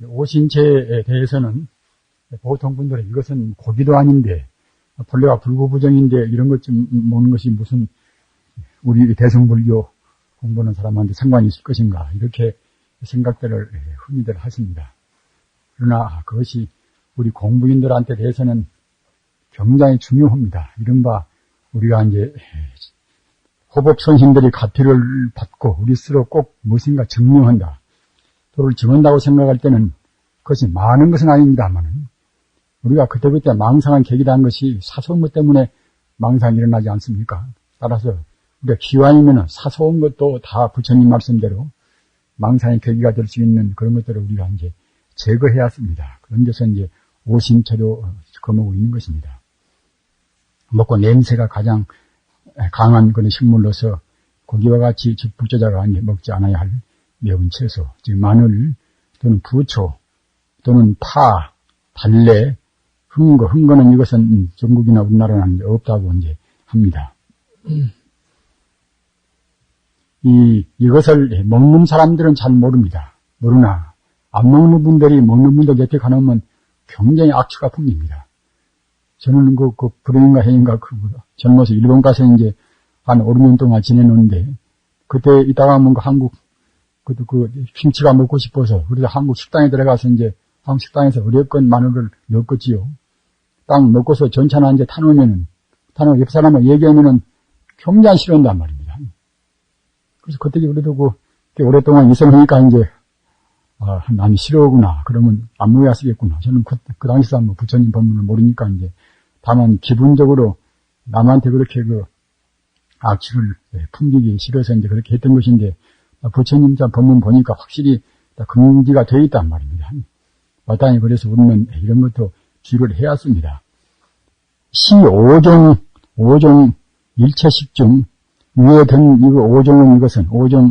오신채에 대해서는 보통 분들은 이것은 고기도 아닌데, 본래가 불구부정인데 이런 것 좀 먹는 것이 무슨 우리 대승불교 공부하는 사람한테 상관이 있을 것인가, 이렇게 생각들을 흔히들 하십니다. 그러나 그것이 우리 공부인들한테 대해서는 굉장히 중요합니다. 이른바 우리가 이제 호법선신들이 가피를 받고 우리 스스로 꼭 무엇인가 증명한다, 도를 증한다고 생각할 때는 그것이 많은 것은 아닙니다만은 우리가 그때그때 망상한 계기라는 것이 사소한 것 때문에 망상이 일어나지 않습니까? 따라서 우리가 기왕이면 사소한 것도 다 부처님 말씀대로 망상의 계기가 될 수 있는 그런 것들을 우리가 이제 제거해야 합니다. 그런 데서 이제 오신채도 거머고 있는 것입니다. 먹고 냄새가 가장 강한 그런 식물로서 고기와 같이 불자자가 먹지 않아야 할 매운 채소, 즉 마늘 또는 부초 또는 파, 달래, 흥거, 흥거는 이것은 전국이나 우리나라는 없다고 이제 합니다. 이것을 먹는 사람들은 잘 모릅니다. 모르나 안 먹는 분들이 먹는 분들 곁에 가놓으면 굉장히 악취가 풍깁니다. 저는 그 불행인가 해인가 젊어서 일본 가서 이제 한 5, 6년 동안 지내는데 그때 이따가 뭔가 한국 김치가 먹고 싶어서 그래서 한국 식당에 들어가서 이제 한국 식당에서 어렵건 마늘을 넣었겠지요. 딱 넣고서 전차나 이제 타놓으면은 옆 사람을 얘기하면은 굉장히 싫어한단 말입니다. 그래서 그때 그래도 오랫동안 있으니까 이제 남이 싫어하구나. 그러면 안 먹어야 쓰겠구나. 저는 그 당시에 뭐 부처님 법문을 모르니까 이제 다만 기분적으로 남한테 그렇게 악취를 풍기기 싫어서 이제 그렇게 했던 것인데 부처님 법문 보니까 확실히 금지가 되어 있단 말입니다. 마땅히 그래서 우리는 이런 것도 주의를 해야 합니다. 시 5종 일체식 중 위에 든 이거 5종은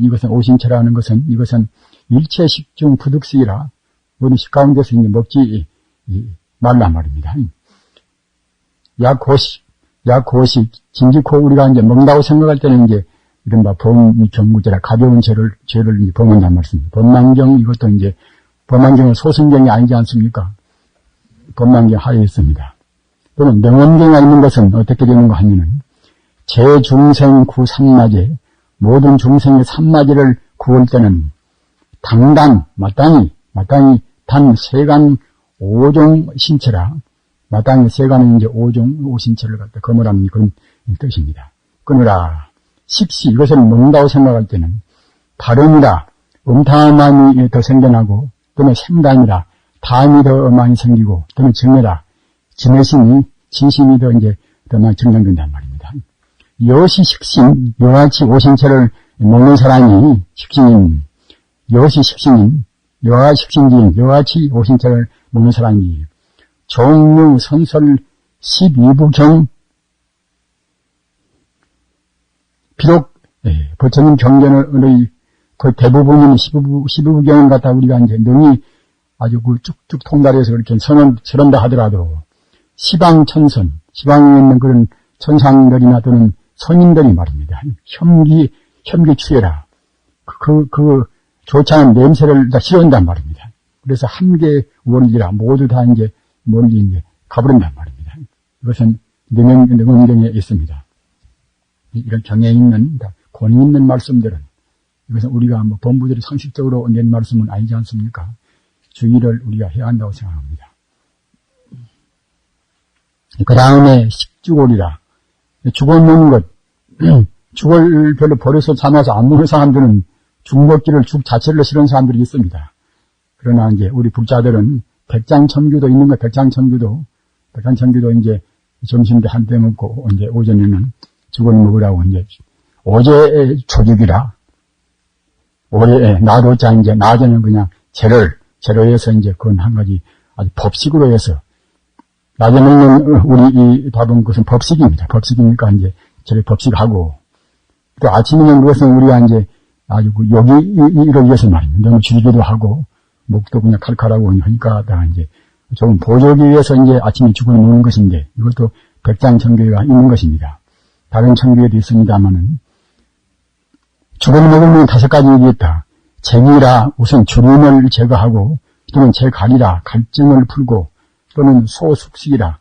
이것은 오신채라는 것은 이것은 일체식 중 부득식이라 우리 식가운데서 이제 먹지 말란 말입니다. 약고식, 진직코 우리가 이제 먹는다고 생각할 때는 이제 이른바 범경구죄라 가벼운 죄를 이제 범한단 말씀입니다. 범만경 이것도 이제 범만경은 소승경이 아니지 않습니까? 범만경 하에 있습니다. 또는 명언경에 있는 것은 어떻게 되는가 하면은 제중생 구 삼마제 모든 중생의 삼마제를 구할 때는 당단 마땅히 단 세간 5종 신체라 마땅히 세간은 이제 5종 오신체를 갖다 거머라는 그런 뜻입니다. 끊으라. 식시 이것을 먹는다고 생각할 때는 발음이라 음탕함이 더 생겨나고 또는 생담이라 담이 더 많이 생기고 또는 정해라 진심이 더 많이 증명된단 말입니다. 여시 식신 여같이 오신체를 먹는 사람이 식신인 여시 식신인 여가 식신지인 여같이 오신체를 먹는 사람이 종류 선설 12부경 비록 부처님 경전의 그 대부분은 12부경을 갖다 우리가 이제 능히 아주 쭉쭉 통달해서 이렇게 선언다 하더라도 시방천선 시방에 있는 그런 천상들이나 또는 선인들이 말입니다. 혐기추해라. 좋지 않은 냄새를 다 싫어한단 말입니다. 그래서 함계 원리라 모두 다 이제 멀리 이제 가버린단 말입니다. 이것은 능언경에 있습니다. 이런 경에 있는, 권위 있는 말씀들은, 이것은 우리가 뭐 범부들이 상식적으로 낸 말씀은 아니지 않습니까? 주의를 우리가 해야 한다고 생각합니다. 그 다음에 식주골이라. 죽을 먹는 것, 죽을 별로 버려서 참아서 안 먹는 사람들은 죽 먹기를 죽 자체를 싫어하는 사람들이 있습니다. 그러나 이제 우리 북자들은 백장천규도 있는 거, 백장천규도 이제 점심 때 한때 먹고 이제 오전에는 죽을 먹으라고 이제 오제 초죽이라 오래 나도자 이제 낮에는 그냥 재를 해서 이제 그건 한 가지 아주 법식으로 해서 낮에 먹는 우리 이 밥은 그것은 법식입니다. 법식이니까 이제 재를 법식하고 또 아침에는 그것은 우리가 이제 아주 여기를 위해서 말입니다. 너무 줄기도 하고 목도 그냥 칼칼하고 하니까 다 이제 조금 보조기 위해서 이제 아침에 죽을 먹는 것인데 이것도 백장천교가 있는 것입니다. 다른 천교에도 있습니다만은 죽을 먹으면 5가지 얘기했다. 쟁이라 우선 주름을 제거하고 또는 제갈이라 갈증을 풀고 또는 소숙식이라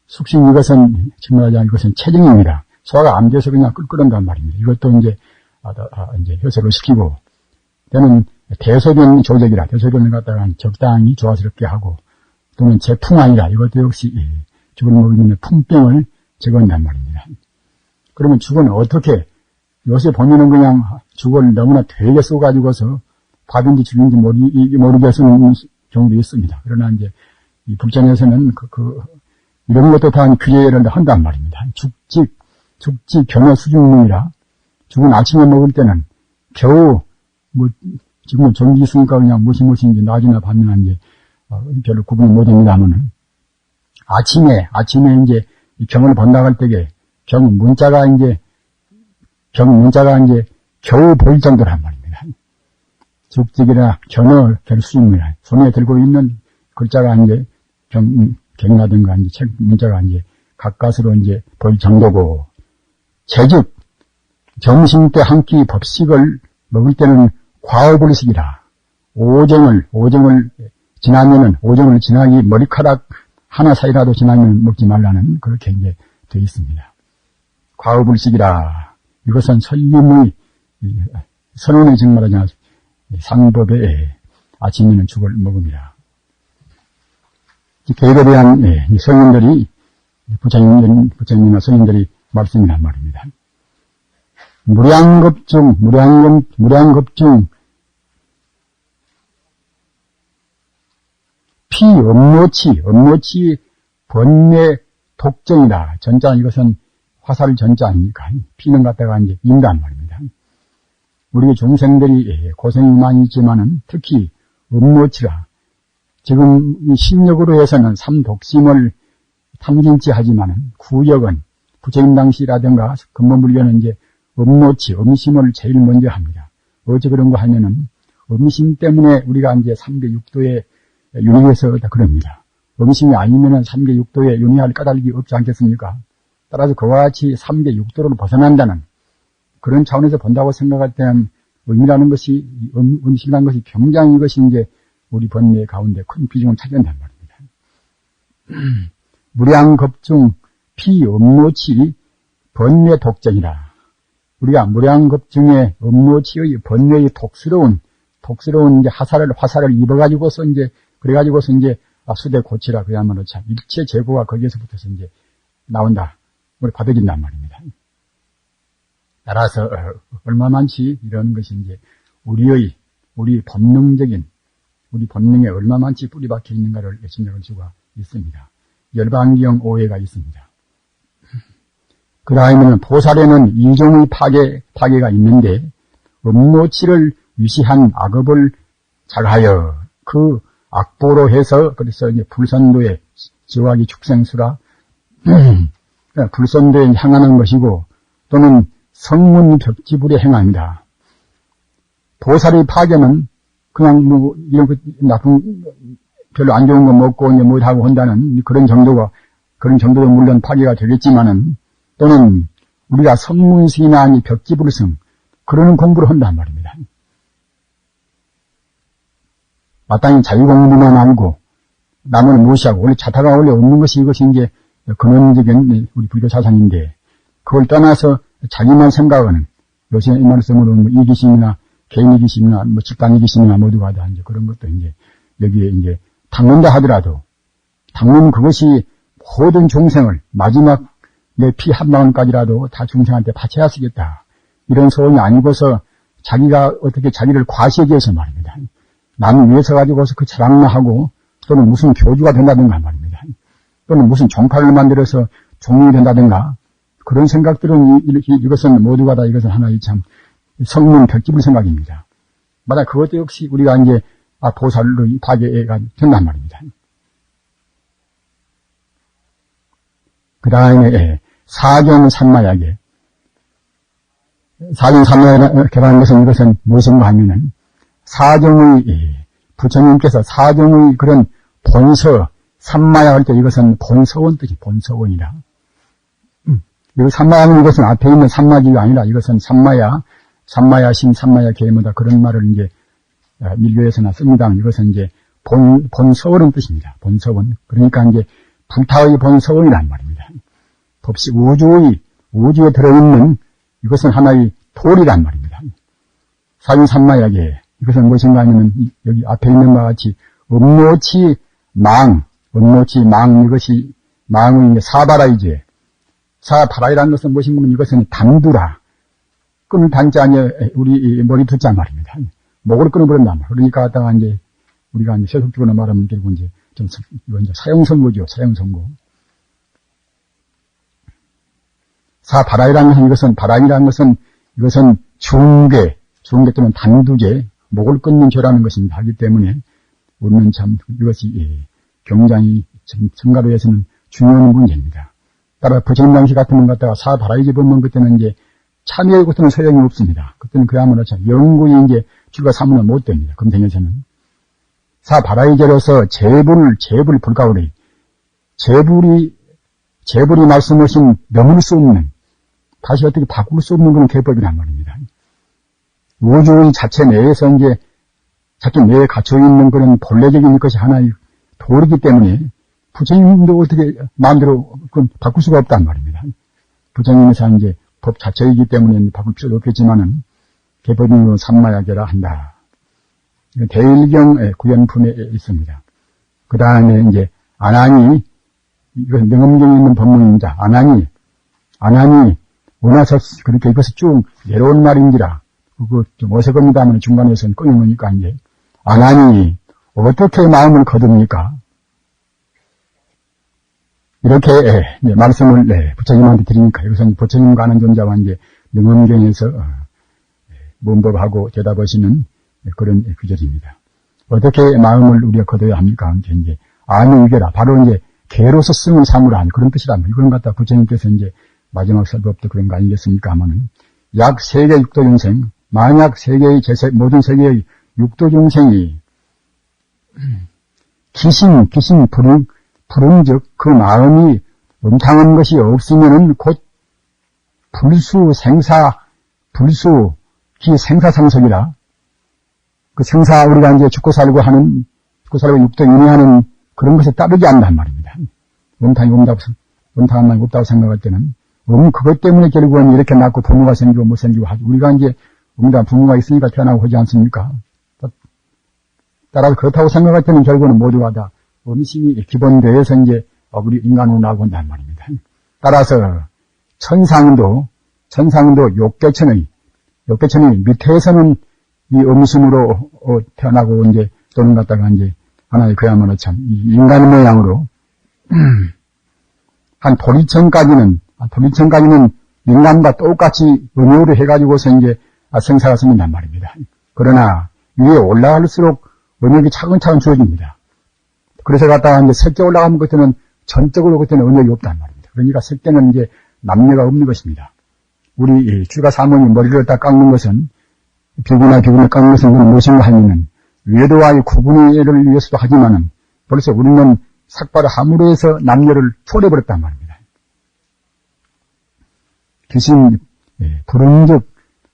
숙식 이것은 정말 이것은 체증입니다. 소화가 안 돼서 그냥 끓는단 말입니다. 이것도 이제 해석을 시키고 또는 대소변 조적이라 대소변을 갖다가 적당히 조화스럽게 하고 또는 제풍환이라 이것도 역시 죽을 먹이는 풍병을 제거한단 말입니다. 그러면 죽은 어떻게 요새 보면은 그냥 죽을 너무나 되게 써가지고서 밥인지 죽인지 모르게 쓰는 경우도 있습니다. 그러나 이제 이 불전에서는 이런 것도 다 규제를 한단 말입니다. 죽지 경어 수중문이라 죽은 아침에 먹을 때는 겨우 지금은 전기 있으니까 그냥 무엇인지 낮이나 밤이나 이제 별로 구분이 못합니다만은 아침에 이제 경을 번나갈 때에 경 문자가 이제 겨우 보일 정도란 말입니다. 죽직이나 견어 결수중문이라 손에 들고 있는 글자가 이제 경이라든가 이제 책 문자가 이제 가까스로 이제 보일 정도고 제즉 점심 때 한 끼 법식을 먹을 때는 과업을식이라 오정을 지나면은 오정을 지나기 머리카락 하나 사이라도 지나면 먹지 말라는 그렇게 이제 되어 있습니다. 과업을식이라 이것은 설림의 선원의 정말하자 상법에 아침에는 죽을 먹음이라. 계획에 대한 성인들이 부처님이나 성인들이 말씀이란 말입니다. 무량겁중 피 업무치 번뇌 독정이다. 전자 이것은 화살 전자 아닙니까? 피는 갖다가 이제 인간 말입니다. 우리 중생들이 고생이 많이 있지만은 특히 업무치라. 지금 신력으로 해서는 삼독심을 탐진치 하지만은 구역은 부처님 당시라든가 근본불교는 이제 업무치, 음심을 제일 먼저 합니다. 어째 그런 거 하면은 음심 때문에 우리가 이제 3계 6도에 윤회해서 다 그럽니다. 음심이 아니면은 3계 6도에 윤회할 까닭이 없지 않겠습니까? 따라서 그와 같이 3계 6도로 벗어난다는 그런 차원에서 본다고 생각할 때는 음이라는 것이, 음심이라는 것이 굉장히 이것이 이제 우리 번뇌 가운데 큰 비중을 차지한단 말입니다. 무량겁중 피업무치 번뇌 독정이라. 우리가 무량겁중의 업무치의 번뇌의 독스러운 이제 화살을 입어가지고서 이제, 그래가지고서 이제, 수대 고치라. 그야말로 참, 일체 재고가 거기에서부터서 이제 나온다. 우리 받아진단 말입니다. 따라서, 얼마 많지, 이런 것이 이제, 우리 본능에 얼마 많지 뿌리 박혀 있는가를 심령할 수가 있습니다. 열반경 오해가 있습니다. 그다음에는 보살에는 이종의 파괴가 있는데 업무치를 위시한 악업을 잘하여 그 악보로 해서 그래서 이제 불선도에 지화기 축생수라 불선도에 향하는 것이고 또는 성문 벽지불에 행합니다. 보살의 파괴는 그냥 이런 나쁜 별로 안 좋은 거 먹고 이제 뭐 하고 한다는 그런 정도도 물론 파괴가 되겠지만은 또는 우리가 성문식이나 아니 벽지불성 그러는 공부를 한단 말입니다. 마땅히 자유공부만 알고 남을 무시하고 원래 자타가 원래 없는 것이 이것이 이제 근원적인 우리 불교 사상인데 그걸 떠나서 자기만 생각하는 요새 이 말씀으로 뭐 이기심이나 개인 이기심이나 뭐 집단 이기심이나 모두가 다 이제 그런 것도 이제 여기에 이제 닦는다 하더라도 닦는 그것이 모든 종생을 마지막 내 피 한 방울까지라도 다 중생한테 바쳐야 쓰겠다. 이런 소원이 아니고서 자기가 어떻게 자기를 과시하기 위해서 말입니다. 남을 위해서 가지고서 그 자랑나 하고 또는 무슨 교주가 된다든가 말입니다. 또는 무슨 종파를 만들어서 종이 된다든가 그런 생각들은 이것은 모두가 다 이것은 하나의 참 성문 벽집을 생각입니다. 마다 그것도 역시 우리가 이제 보살로 파괴가 된단 말입니다. 그 다음에 사경 산마약에 사경 산마약을 개발한 것은 이것은 무엇인가 하면은 부처님께서 사경의 그런 본서 산마야 할 때 이것은 본서원 뜻이 본서원이라. 이 산마야는 이것은 앞에 있는 산마지가 아니라 이것은 산마야 심 산마야 계모다 그런 말을 이제 밀교에서나 씁니다. 이것은 이제 본서원은 뜻입니다. 본서원. 그러니까 이제 불타의 본서원이란 말입니다. 법시 우주에 들어있는 이것은 하나의 돌이란 말입니다. 사유삼마약에 이것은 무엇인가 하면 여기 앞에 있는 바와 같이 음모치 망, 이것이 망의 이제 사바라이제. 사바라이라는 것은 무엇인가 하면 이것은 단두라. 끈 단자 아니에 우리 머리 두자 말입니다. 목을 끊어버린단 말이에요. 그러니까 갖다가 이제 우리가 이제 세속적으로 말하면 결국 이제 좀 이건 이제 사형선고죠. 사형선고. 사바라이라는 것은 바라이라는 것은 이것은 중계 또는 단두제, 목을 끊는 죄라는 것입니다. 하기 때문에 우리는 참 이것이 굉장히 성가로에서는 중요한 문제입니다. 따라 부처님 당시 같으면 갖다가 사바라이제 법문 그때는 이제 참여의 것들은 소용이 없습니다. 그때는 그야말로 참 영구히 이제 출가 사문은 못 됩니다. 금생에서는. 사바라이제로서 재불 불가오리. 재불이 말씀하신 넘을 수 없는, 다시 어떻게 바꿀 수 없는 그런 개법이란 말입니다. 우주의 자체 내에서 이제 자기 내에 갇혀있는 그런 본래적인 것이 하나의 도리기 때문에 부처님도 어떻게 마음대로 그건 바꿀 수가 없단 말입니다. 부처님에서 이제 법 자체이기 때문에 바꿀 필요도 없겠지만은 개법인으로 삼마야계라 한다. 대일경 구연품에 있습니다. 그 다음에 이제 아난이, 이건 명엄경에 있는 법문입니다. 아난이 원하서 그렇게 이것을 쭉 내려온 말인지라 그거 좀 어색합니다만 중간에서는 끊어놓으니까 이제 아난이 어떻게 마음을 거둡니까? 이렇게 말씀을 부처님한테 드리니까 이것은 부처님과 아는 존자와 이제 명엄경에서 문법하고 대답하시는 그런 구절입니다. 어떻게 마음을 우리가 거둬야 합니까? 이제 안의계라 바로 이제 개로서 승을 삼으라 하는 그런 뜻이랍니다. 이건 갖다 부처님께서 이제 마지막 설법도 그런 거 아니겠습니까? 하면은 약 세계 육도중생, 만약 모든 세계의 육도중생이 기신 부른즉 그 마음이 음탕한 것이 없으면은 곧 기생사상속이라. 그 생사 우리가 이제 죽고 살고 육도윤회하는 그런 것에 따르지 않는단 말입니다. 음탕한 말이 없다고 생각할 때는 그것 때문에 결국은 이렇게 낳고 부모가 생기고 못 생기고 하죠. 우리가 이제 부모가 있으니까 태어나고 하지 않습니까? 따라서 그렇다고 생각할 때는 결국은 모두가 다 음심이 기본되어서 이제 우리 인간으로 나오고 온단 말입니다. 따라서 천상도 욕계천의 밑에서는 이 음심으로 태어나고 이제 또는 갖다가 이제 하나의 그야말로 참 인간 모양으로 한 도리천까지는 인간과 똑같이 음유를 해가지고서 이제 생사가 생긴단 말입니다. 그러나 위에 올라갈수록 음욕이 차근차근 주어집니다. 그래서 갖다가 이제 색계 올라가면 그때는 전적으로 그때는 음욕이 없단 말입니다. 그러니까 색계는 이제 남녀가 없는 것입니다. 우리 출가 사모님 머리를 딱 깎는 것은 비구나 깎는 것은 무엇인가 하면은 외도와의 구분을 위해서도 하지만은 벌써 우리는 삭발을 함으로 해서 남녀를 초래버렸단 말입니다. 귀신 불응즉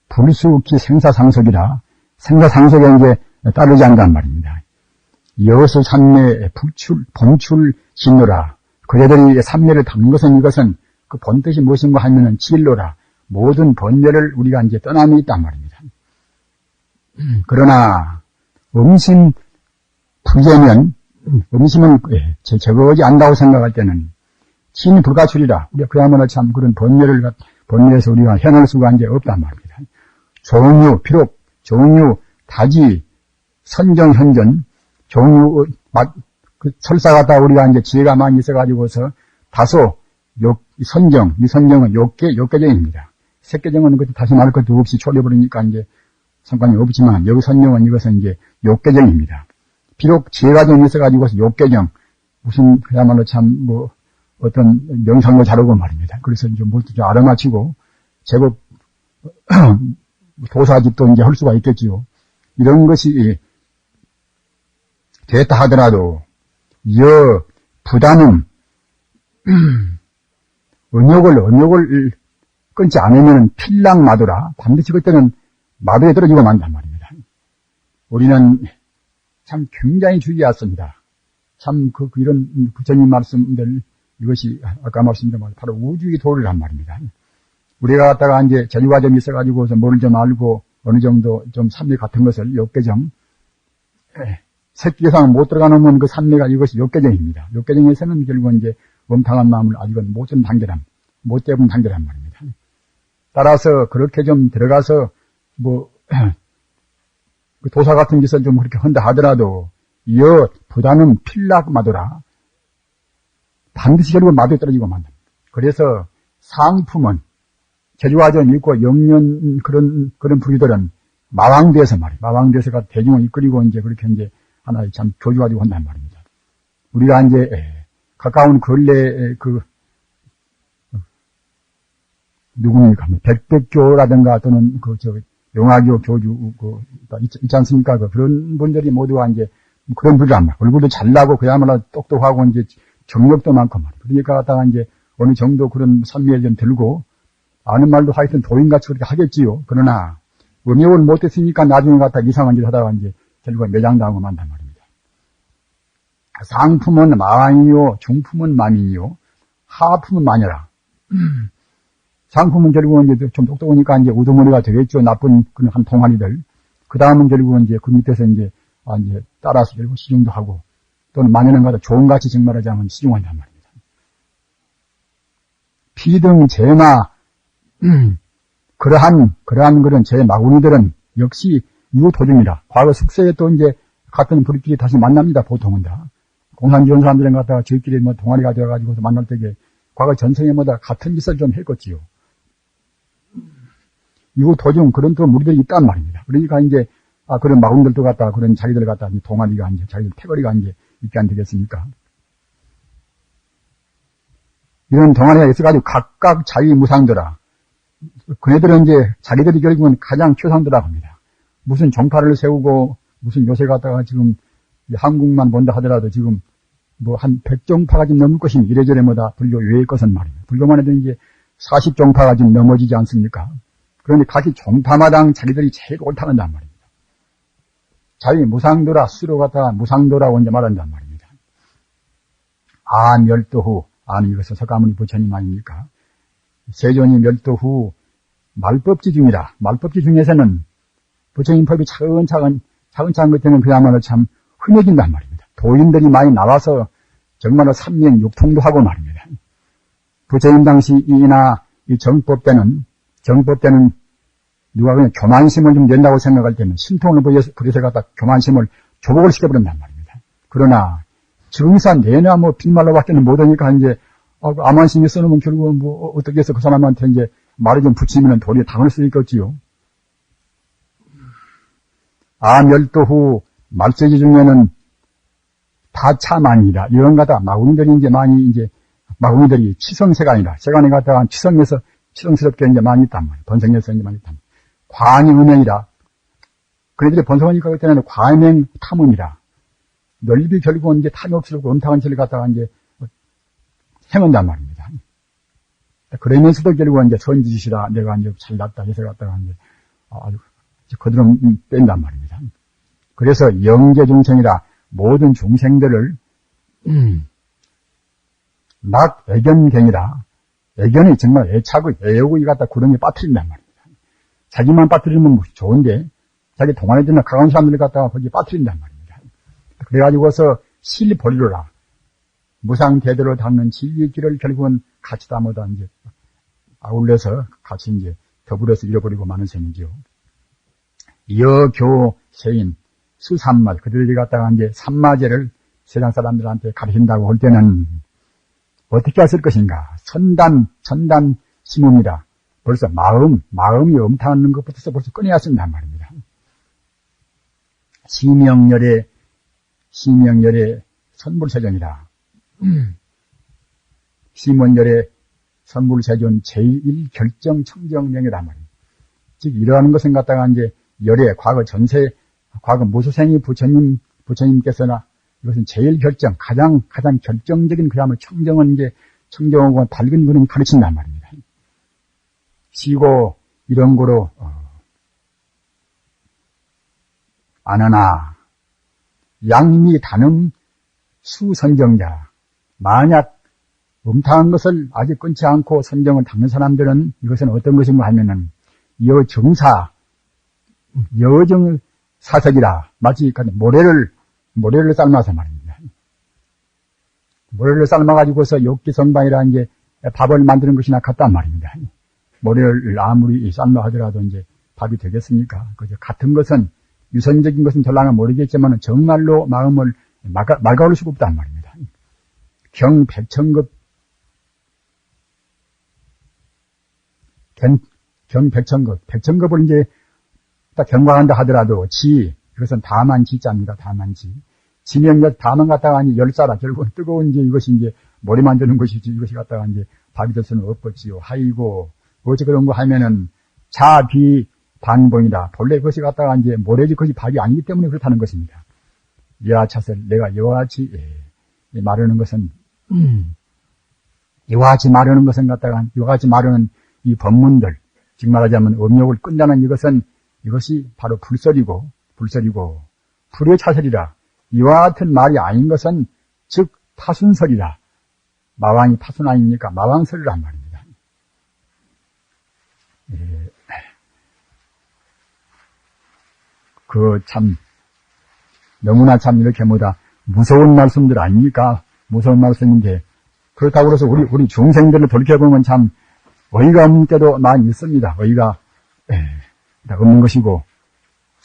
불수기 생사상속이라 생사상속에 이제 따르지 않단 말입니다. 여수 삼매 본출 진노라. 그대들이 삼매를 담는 것은 이것은 그 본뜻이 무엇인가 하면은 진로라. 모든 번뇌를 우리가 이제 떠남이 있단 말입니다. 그러나 음심 불제면 음심은 적어오지 않다고 생각할 때는 진 불가출이라. 우리가 그야말로 참 그런 번뇌에서 우리가 해낼 수가 이제 없단 말입니다. 비록 종유, 다지, 선정, 현전, 종유, 설사 갖다 우리가 이제 지혜가 많이 있어가지고서 다소 이 선정은 욕계정입니다. 색계정은 그때 다시 말할 것도 없이 초래버리니까 이제 상관이 없지만, 여기 선정은 이것은 이제 욕계정입니다. 비록 지혜가 좀 있어가지고서 욕계정, 무슨, 그야말로 참, 어떤 명상도 잘하고 말입니다. 그래서 이제 뭘또 좀 알아맞히고, 제법, 도사집도 이제 할 수가 있겠지요. 이런 것이 됐다 하더라도, 부담은, 언욕을 끊지 않으면 필랑마도라. 반드시 그때는 마도에 떨어지고 만단 말입니다. 우리는 참 굉장히 주의했습니다. 참 이런 부처님 말씀들, 이것이 아까 말씀드린 바로 우주의 도리란 말입니다. 우리가 갖다가 이제 재주가 좀 있어가지고서 뭐를 좀 알고 어느 정도 좀 산미 같은 것을 욕개정, 새끼상 못 들어가 놓으면 그 산미가 이것이 욕개정입니다. 욕개정에서는 결국은 이제 엄탕한 마음을 아직은 못 준 단계란, 못 잡은 단계란 말입니다. 따라서 그렇게 좀 들어가서 그 도사 같은 짓을 좀 그렇게 한다 하더라도 보다는 필락마도라 반드시 결국은 마도에 떨어지고 만다. 그래서 상품은 제주화전 있고 영년 그런 부류들은 마왕돼서 말이에요. 마왕돼서가 대중을 이끌리고 이제 그렇게 이제 하나의 참 교주가지고 한단 말입니다. 우리가 이제 가까운 근래에 누굽니까? 백백교라든가 또는 용화교 교주 있지 않습니까? 그런 분들이 모두가 이제 그런 분이란 말이에요. 얼굴도 잘나고 그야말로 똑똑하고 이제 경력도 많고 말이에요. 그러니까 갖다가 이제 어느 정도 그런 산미에 좀 들고 아는 말도 하여튼 도인같이 그렇게 하겠지요. 그러나 음욕을 못했으니까 나중에 갖다 이상한 짓 하다가 이제 결국은 매장당하고 만단 말입니다. 상품은 마왕이요, 중품은 만이요, 하품은 마녀라. 상품은 결국은 이제 좀 똑똑하니까 이제 우두머리가 되겠죠. 나쁜 그런 한 동아리들. 그 다음은 결국은 이제 그 밑에서 이제 따라서 결국 시중도 하고 또는 마녀는 가다 좋은 가치 증말하자면 시중한단 말입니다. 피등 재나 그러한 그런 제 마구니들은 역시 유도중이라. 과거 숙세에 또 이제 같은 부리끼리 다시 만납니다. 보통은 다. 공산주의 사람들은 갖다가 저희끼리 동아리가 되어가지고 만날 때에 과거 전생에마다 같은 짓을 좀 했겠지요. 유도중 그런 또 무리들이 있단 말입니다. 그러니까 이제 그런 마구니들도 갖다가 그런 자기들 갖다가 동아리가 이제 자기들 패거리가 이제 있게 안 되겠습니까? 이런 동아리가 있어가지고 각각 자기 무상들아. 그네들은 이제 자기들이 결국은 가장 최상들라고 합니다. 무슨 정파를 세우고 무슨 요새 갖다가 지금 한국만 본다 하더라도 지금 한 100정파가 좀 넘을 것이니 이래저래 불교 외의 것은 말입니다. 불교만 해도 이제 40정파가 좀 넘어지지 않습니까? 그런데 각기 정파마당 자기들이 제일 옳다는단 말입니다. 자기 무상도라 스스로 갖다가 무상도라고 이제 말한단 말입니다. 멸도 후, 이것은 석가모니 부처님 아닙니까? 세존이 멸도 후 말법지 중이라. 말법지 중에서는 부처님 법이 차근차근 것들은 그야말로 참 흔해진단 말입니다. 도인들이 많이 나와서 정말로 삼명 육통도 하고 말입니다. 부처님 당시이나 이 정법 때는 누가 그냥 교만심을 좀 낸다고 생각할 때는 신통을 부려서 갖다 교만심을 조복을 시켜버린단 말입니다. 그러나 증사 내나 빈말로밖에는 못하니까 이제 아만심이 써놓으면 결국은 어떻게 해서 그 사람한테 이제 말을 좀 붙이면 도리에 당할 수 있겠지요. 멸도 후 말세지 중에는 다차만이다. 이런 거다. 마구니들이 이제 많이 마구니들이 치성세가 아니라 세간에 갔다가 치성에서 치성스럽게 이제 많이 있단 말이에요. 번성에서 이제 많이 있단 말이에요. 관이 은행이라. 그들이 번성하니까 그때는 관행 탐음이라. 넓이 결국은 이제 탐이 없어지고 음탕한 짓을 갖다가 이제 행한단 말입니다. 그러면서도 결국은 이제 선지짓이라 내가 이제 잘났다 해서 갖다가 이제 아주 그들은 뺀단 말입니다. 그래서 영계 중생이라 모든 중생들을 낙 애견갱이라. 애견이 정말 애착의 애욕이 갖다 구렁이에 빠뜨린단 말입니다. 자기만 빠뜨리면 좋은데 자기 동안에들이나 가까운 사람들을 갖다가 거기에 빠뜨린단 말입니다. 그래가지고서 실리 버리로라. 무상대대로 닦는 진리의 길을 결국은 같이 다 모다 이제 아울러서 같이 이제 더불어서 잃어버리고 마는 셈이지요. 여교 세인 수삼마 그들이 갖다가 이제 삼마제를 세상 사람들한테 가르친다고 할 때는 어떻게 했을 것인가? 천단 심음이라. 벌써 마음이 엄타하는 것부터 벌써 꺼내야 쓴단 말입니다. 시명열의 선불세존이라. 시문열의 선불세존 제1결정 청정명이란 말입니다. 즉, 이러한 것은 갖다가 이제 열의 과거 무수생이 부처님께서나 이것은 제1결정, 가장 결정적인 그야말로 청정은 이제 청정하고 밝은 그런 가르친단 말입니다. 시고 이런 거로 안 하나 양미 단음 수선정자. 만약 음탕한 것을 아직 끊지 않고 선정을 닦는 사람들은 이것은 어떤 것인가 하면은 여정사, 여정 사석이라. 마치 모래를 삶아서 말입니다. 모래를 삶아가지고서 욕기성방이라 이제 밥을 만드는 것이나 같단 말입니다. 모래를 아무리 삶아 하더라도 이제 밥이 되겠습니까? 그저 같은 것은, 유선적인 것은 전라는 모르겠지만 정말로 마음을 맑아올 수가 없단 말입니다. 경백천급, 백천급을 이제 딱 경광한다 하더라도 이것은 다만지자입니다. 다만지. 지명력 다만 갖다가 이제 열사라. 결국은 뜨거운 이제 이것이 이제 모래 만드는 것이지 이것이 갖다가 이제 밥이 될 수는 없겠지요. 하이고, 어째 그런 거 하면은 자비 반봉이다. 본래 그것이 갖다가 이제 모래지 그것이 밥이 아니기 때문에 그렇다는 것입니다. 이와 차설 내가 이와 같이 말하는 것은, 이와 같이 말하는 것은 갖다가, 이와 같이 말하는 이 법문들, 즉 말하자면 음욕을 끝나는 이것이 바로 불설이고, 불의 차설이라. 이와 같은 말이 아닌 것은, 즉, 파순설이라. 마왕이 파순 아닙니까? 마왕설이란 말입니다. 너무나 이렇게 무서운 말씀들 아닙니까? 무서운 말씀인데, 그렇다고 해서 우리 중생들을 돌이켜보면 참 어이가 없는 때도 많이 있습니다. 어이가 없는 것이고.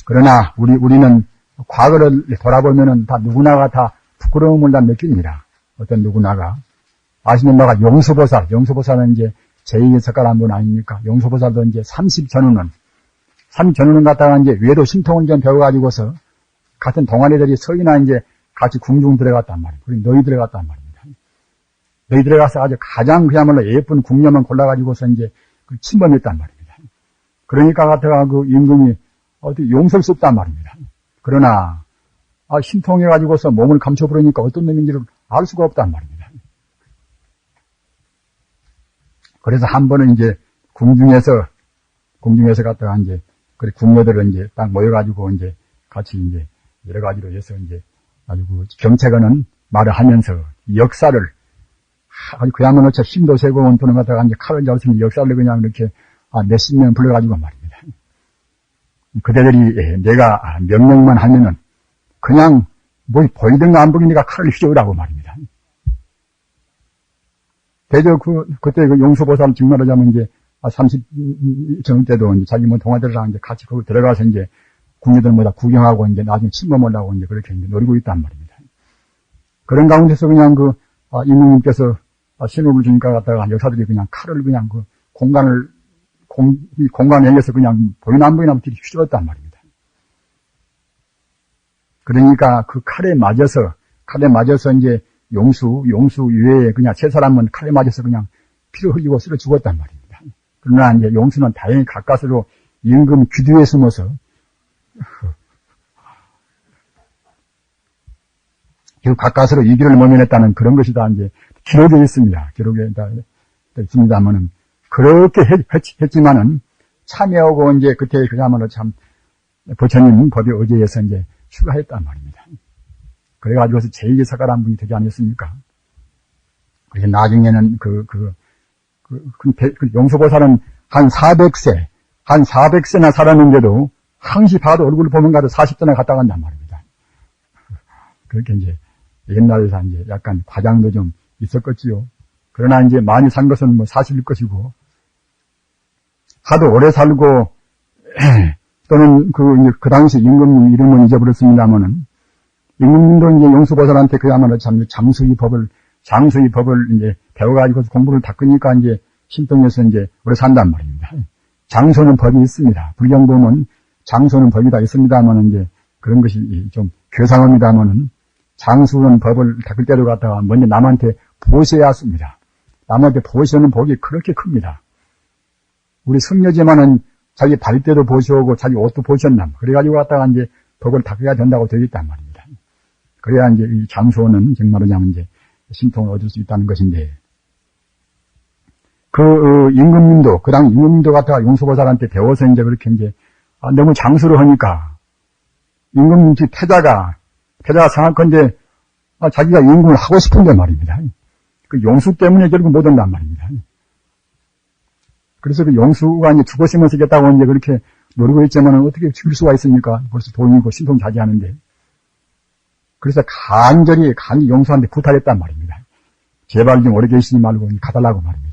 그러나 우리는 과거를 돌아보면은 다 누구나가 다 부끄러움을 다 느낍니다. 어떤 누구나가. 아시는 바가 용수보살은 이제 제2의 석가란 분 아닙니까? 용수보살도 이제 30전후는 갖다가 이제 외도 신통을 좀 배워가지고서 같은 동아리들이 서이나 이제 같이 궁중 들어갔단 말이에요. 그리고 너희 들어갔단 말입니다. 너희 들어가서 아주 가장 그야말로 예쁜 궁녀만 골라가지고서 이제 침범했단 말입니다. 그러니까 같아가 그 임금이 어떻게 용서할 수 없단 말입니다. 그러나, 신통해가지고서 몸을 감춰버리니까 어떤 놈인지를 알 수가 없단 말입니다. 그래서 한 번은 이제 궁중에서 갔다가 이제, 그래, 궁녀들은 이제 딱 모여가지고 이제 같이 이제 여러 가지로 해서 이제 아주 그 경책하는 말을 하면서 역사를, 그야말로 저 힘도 세고 원토는 갖다가 이제 칼을 잡으면 역사를 그냥 이렇게 몇십 명 불러가지고 말입니다. 그대들이 내가 명령만 하면은 그냥 뭐 보이든가 안 보이든가 칼을 휘저으라고 말입니다. 대저 그때 그 용수보살 증말하자면 이제 30정 때도 이제 자기 동아들이랑 이제 같이 거기 들어가서 이제 궁녀들마다 구경하고 이제 나중에 침범하려고 이제 그렇게 이제 노리고 있단 말입니다. 그런 가운데서 그냥 임금님께서 신호를 주니까 갖다가 역사들이 그냥 칼을 그냥 공간에 열려서 그냥 보이나 안 보이나 휘저었단 말입니다. 그러니까 그 칼에 맞아서 이제 용수 위에 그냥 세 사람은 칼에 맞아서 그냥 피를 흘리고 쓰러 죽었단 말입니다. 그러나 이제 용수는 다행히 가까스로 임금 귀뒤에 숨어서 그 가까스로 이 길을 모면했다는 그런 것이 다 이제 기록에 있습니다. 기록에 다 있습니다만은 그렇게 했지만은 참여하고 이제 그때 그야말로 참 부처님 법에 의지해서 이제 출가했단 말입니다. 그래가지고서 제2의 석가란 분이 되지 않았습니까? 그래서 나중에는 그 용수보살은 한 400세나 살았는데도 항시 봐도 얼굴을 보면 가도 40세나 갔다 간단 말입니다. 그렇게 이제 옛날에서 이제 약간 과장도 좀 있었겠지요. 그러나 이제 많이 산 것은 뭐 사실일 것이고, 하도 오래 살고, 또는 그 당시 임금님 이름은 잊어버렸습니다만은, 임금님도 이제 용수보살한테 그야말로 장수의 법을 이제 배워가지고 공부를 닦으니까 이제 신통에서 이제 오래 산단 말입니다. 장소는 법이 있습니다. 불경 보면 장소는 법이 다 있습니다만은 이제 그런 것이 좀 괴상합니다만은 장수는 법을 닦을 때도 갖다가 먼저 남한테 보셔야 합니다. 남한테 보시는 복이 그렇게 큽니다. 우리 승려지만은 자기 다리 때도 보시오고 자기 옷도 보셨나. 그래가지고 갖다가 이제 법을 닦아야 된다고 되어 있단 말입니다. 그래야 이제 이 장소는 정말로자면 이제 신통을 얻을 수 있다는 것인데, 임금님도, 그 당 임금님도 갖다가 용수보살한테 배워서 이제 그렇게 이제, 너무 장수를 하니까, 임금님 태자가 게다가 생각한데 자기가 임금을 하고 싶은데 말입니다. 그 용수 때문에 결국 못 온단 말입니다. 그래서 그 용수가 이제 죽었으면 쓰겠다고 이제 그렇게 노리고 있지만 어떻게 죽일 수가 있습니까? 벌써 돈이고 신통자지하는데. 그래서 간절히 용수한테 부탁했단 말입니다. 제발 좀 오래 계시지 말고 가달라고 말입니다.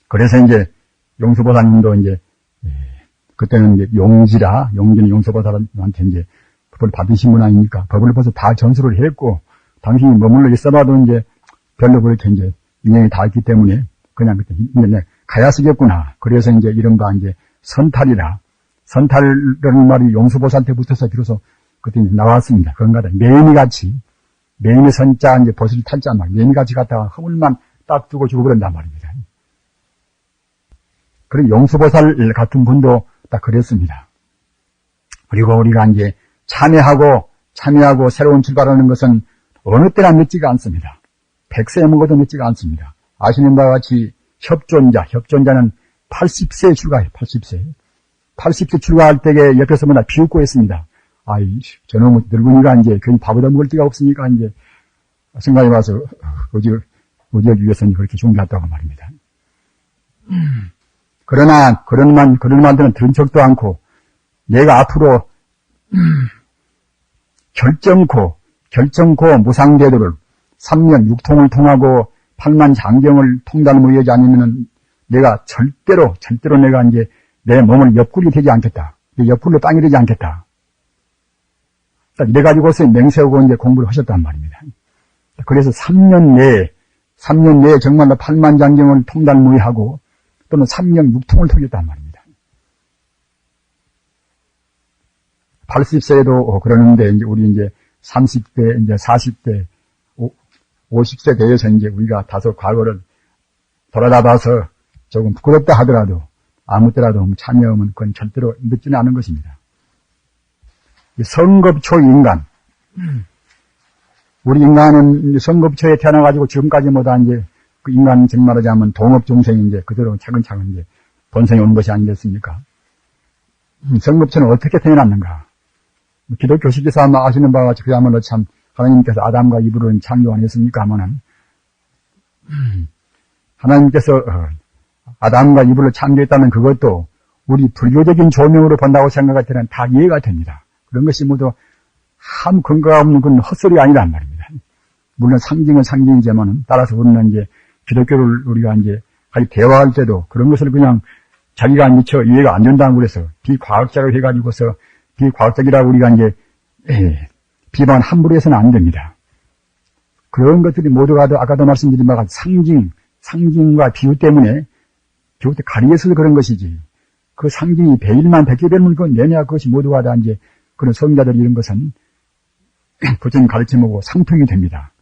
그래서 이제 용수보살님도 이제 그때는 이제 용지는 용수보살한테 이제 법을 받으신 분 아닙니까? 법을 벌써 다 전수를 했고 당신이 머물러 있어봐도 이제 별로 그렇게 이제 인연이 닿았기 때문에 그냥 그때 가야 쓰겠구나. 그래서 이제 이른바 이제 선탈이라는 말이 용수보살한테 붙어서 비로소 그때 이제 나왔습니다. 그런가 하다 매미의 선자 이제 버스를 탈자 말 매미같이 갔다가 허물만 딱 두고 죽어버린단 말입니다. 그리고 용수보살 같은 분도 딱 그랬습니다. 그리고 우리가 이제 참여하고 새로운 출발하는 것은 어느 때나 늦지가 않습니다. 100세에 먹어도 늦지가 않습니다. 아시는 바와 같이 협존자는 80세에 출가해요. 80세 출가할 때에 옆에서 맨날 비웃고 했습니다. 저놈의 늙은이가 이제 괜히 밥을 먹을 데가 없으니까 이제 생각해 봐서 어디를 위해서 그렇게 준비했다고 말입니다. 그러나 그런 말들은 들은 척도 않고 내가 앞으로 결정코 무상대도를 3년 6통을 통하고 8만 장경을 통달무효하지 않으면은 내가 절대로 내가 이제 내 몸을 옆구리 되지 않겠다. 옆구리로 땅이 되지 않겠다. 딱 이래가지고서 맹세하고 이제 공부를 하셨단 말입니다. 그래서 3년 내에 정말로 8만 장경을 통달무효하고 또는 3년 6통을 통했단 말입니다. 80세에도 그러는데 이제 우리 이제 30대, 이제 40대, 50세 되어서 이제 우리가 다소 과거를 돌아다 봐서 조금 부끄럽다 하더라도 아무 때라도 참여하면 그건 절대로 늦지는 않은 것입니다. 성급초 인간. 우리 인간은 성급초에 태어나가지고 지금까지 모두 이제 그 인간 정말하자면 동업종생이 이제 그대로 차근차근 이제 본성이 온 것이 아니겠습니까? 성급초는 어떻게 태어났는가? 기독교 식에서 아마 아시는 바와 같이 그야말로 참 하나님께서 아담과 이브를 창조 아니었습니까? 하면은 하나님께서 아담과 이브를 창조했다는 그것도 우리 불교적인 조명으로 본다고 생각할 때는 다 이해가 됩니다. 그런 것이 모두 아무 근거가 없는 그런 헛소리 아니란 말입니다. 물론 상징은 상징이지만은 따라서 우리는 이제 기독교를 우리가 이제 같이 대화할 때도 그런 것을 그냥 자기가 미처 이해가 안 된다고 그래서 비과학자로 해가지고서 비과학적이라고 우리가 이제 비방 함부로 해서는 안 됩니다. 그런 것들이 모두가 아까도 말씀드린 바가 상징과 비유 때문에 비유 때 가리에서 그런 것이지. 그 상징이 배일만 백개 되면 그건 내냐 그것이 모두가 다 이제 그런 성자들이 이런 것은 부처님 가르침하고 상통이 됩니다.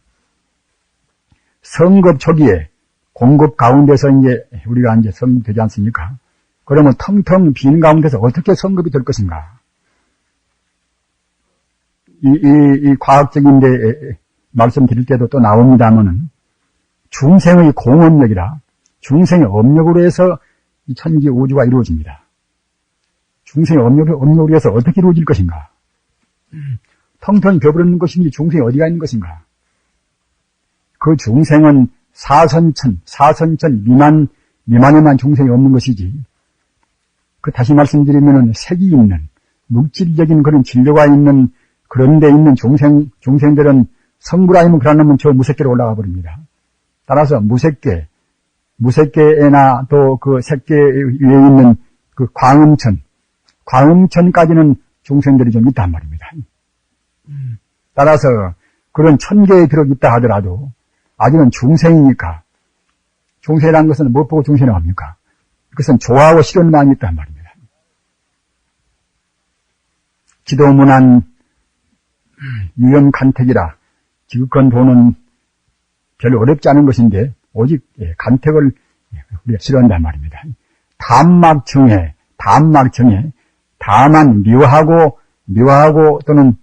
성급 초기에 공급 가운데서 이제 우리가 이제 성되지 않습니까? 그러면 텅텅 비는 가운데서 어떻게 성급이 될 것인가? 이 과학적인데 말씀드릴 때도 또 나옵니다만은 중생의 공업력이라 중생의 업력으로 해서 이 천지 우주가 이루어집니다. 중생의 업력으로 해서 어떻게 이루어질 것인가? 텅텅 벼버리는 것인지 중생이 어디가 있는 것인가? 그 중생은 사선천 미만에만 중생이 없는 것이지. 그 다시 말씀드리면은 색이 있는 물질적인 그런 진료가 있는 그런 데 있는 중생들은 성불 아니면 그러려면 저 무색계로 올라가 버립니다. 따라서 무색계나 또 그 색계 위에 있는 그 광음천까지는 중생들이 좀 있단 말입니다. 따라서 그런 천계에 들어 있다 하더라도 아직은 중생이니까 중생이라는 것은 못 보고 중생이라고 합니까? 그것은 좋아하고 싫은 마음이 있단 말입니다. 지도문안 유연간택이라 지극한 도는 별로 어렵지 않은 것인데 오직 간택을 우리가 싫어한단 말입니다. 담막정해 다만 미워하고 또는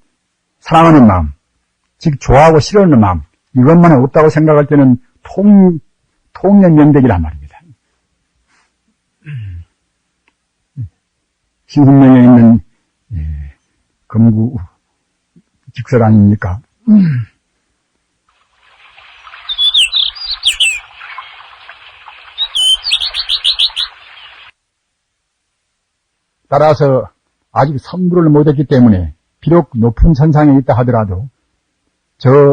사랑하는 마음, 즉 좋아하고 싫어하는 마음 이것만 없다고 생각할 때는 통념명백이란 말입니다. 신승명에 있는 금구 직설 아닙니까? 따라서 아직 성불을 못했기 때문에 비록 높은 천상에 있다 하더라도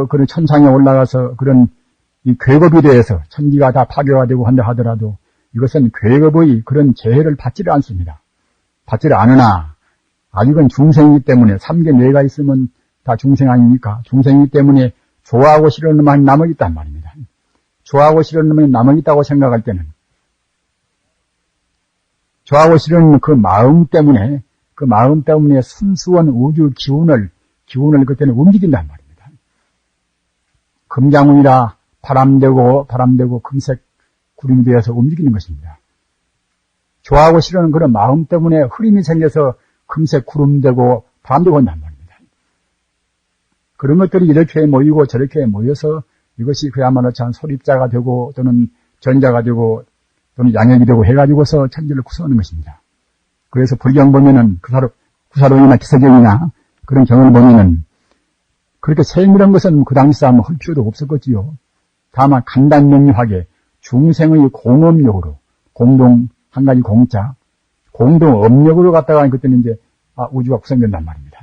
그런 천상에 올라가서 그런 이 괴겁이 대해서 천지가 다 파괴가 되고 한다 하더라도 이것은 괴겁의 그런 재해를 받지를 않습니다. 받지를 않으나 아직은 중생이기 때문에 삼계 뇌가 있으면 다 중생 아닙니까? 중생이기 때문에 좋아하고 싫은 놈만 남아있단 말입니다. 좋아하고 싫은 놈이 남아있다고 생각할 때는 좋아하고 싫은 그 마음 때문에 순수한 우주 기운을 그때는 움직인단 말입니다. 금장운이라 바람되고 금색 구름이 되어서 움직이는 것입니다. 좋아하고 싫은 그런 마음 때문에 흐림이 생겨서 금색 구름 되고 바람되고 한단 말입니다. 그런 것들이 이렇게 모이고 저렇게 모여서 이것이 그야말로 참 소립자가 되고 또는 전자가 되고 또는 양역이 되고 해가지고서 천지를 구성하는 것입니다. 그래서 불경 보면은 구사론이나 기서경이나 그런 경을 보면은 그렇게 세밀한 것은 그 당시 사람은 할 필요도 없었겠지요. 다만 간단명료하게 중생의 공업력으로 공동 한 가지 공자 공동 업력으로 갖다가 그때는 이제 우주가 구성된단 말입니다.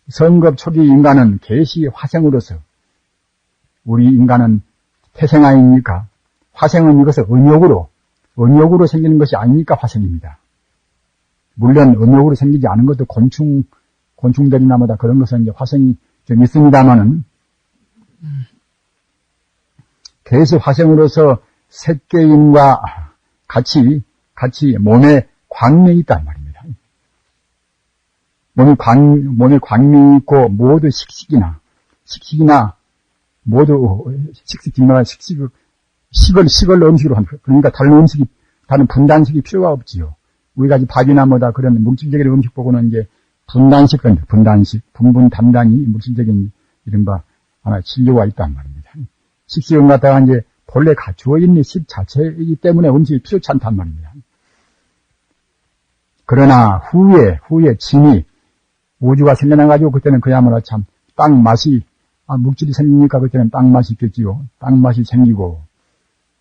성급 초기 인간은 계시 화생으로서 우리 인간은 태생 아닙니까? 화생은 이것을 은욕으로 생기는 것이 아니니까 화생입니다. 물론 은욕으로 생기지 않은 것도 곤충들이나 뭐다 그런 것은 이제 화생이 좀 있습니다만은 계시 화생으로서 색계인과 같이 몸에 광명이 있단 말입니다. 몸에 광명이 있고 모두 식식이나 모두 식을 음식으로 한다. 그러니까 다른 분단식이 필요가 없지요. 우리가 밥이나 뭐다 그런 물질적인 음식 보고는 이제 분단식, 분분 단단히 물질적인 이른바 하나 진료가 있단 말입니다. 식식은 갖다가 이제 본래 갖추어 있는 식 자체이기 때문에 음식이 필요치 않단 말입니다. 그러나 후에 진이 우주가 생겨나가지고 그때는 그야말로 참 땅 맛이 물질이 생기니까 그때는 땅 맛이 있겠지요. 땅 맛이 생기고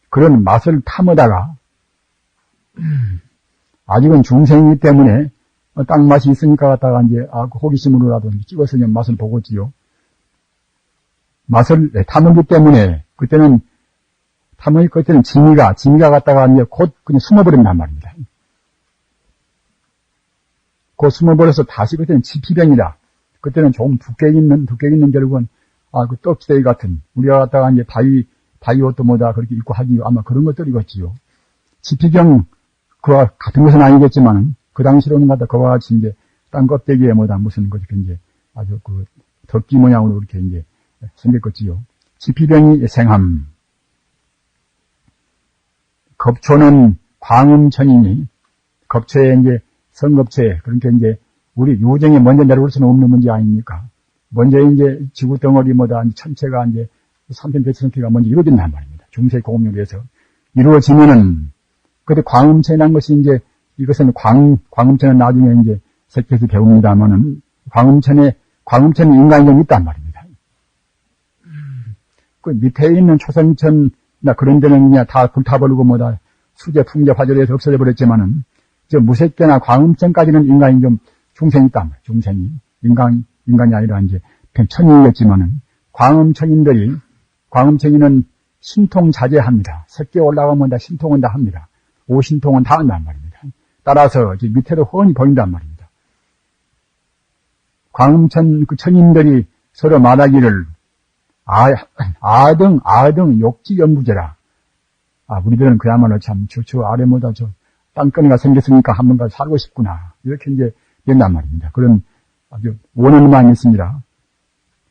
그런 맛을 탐하다가 아직은 중생이기 때문에 땅 맛이 있으니까 갖다가 이제 호기심으로라도 찍어서 맛을 보겠지요. 맛을 탐하기 때문에 그때는 진이가 갖다가 이제 곧 그냥 숨어버린단 말입니다. 곧 숨어버려서 다시 그때는 지피병이다. 그때는 조금 두께 있는 결국은 그 떡지대기 같은 우리가 갖다가 이제 바위 옷도 뭐다 그렇게 입고 하기요. 아마 그런 것들이겠지요. 지피병 그와 같은 것은 아니겠지만 그 당시로는 갖다 그와 같이 이제 땅 껍데기에 뭐다 무슨 것이 이제 아주 그 덕기 모양으로 이렇게 이제 생겼겠지요. 지피병이 생함. 겁초는 광음천이니 겁초에 이제 성겁초에 그러니까 이제 우리 유정에 먼저 내려올 수는 없는 문제 아닙니까? 먼저 이제 지구 덩어리 뭐다 천체가 이제 3,100km가 먼저 이루어진단 말입니다. 중세 공업력에서 이루어지면은 그때 광음천이라는 것이 이제 이것은 광음천은 나중에 이제 새끼에서 배웁니다만은 광음천에 인간이 좀 있단 말입니다. 그 밑에 있는 초생천이나 그런 데는 그냥 다 불타버리고 뭐다 수재, 풍재, 화재에서 없어져 버렸지만은 저 무색계나 광음천까지는 인간이 좀 중생이 있단 말이에요. 중생이 인간이 아니라 이제 천이겠지만은 광음천이는 신통자제합니다. 새끼 올라가면 다 신통은 다 합니다. 오신통은 다 한단 말입니다. 따라서 이제 밑에도 훤히 보인단 말입니다. 광음천 그 천인들이 서로 말하기를 아등 욕지연부제라. 우리들은 그야말로 참 저 아래보다 저 땅덩이가 생겼으니까 한 번 더 살고 싶구나. 이렇게 이제 된단 말입니다. 그런 아주 원언만 있습니다.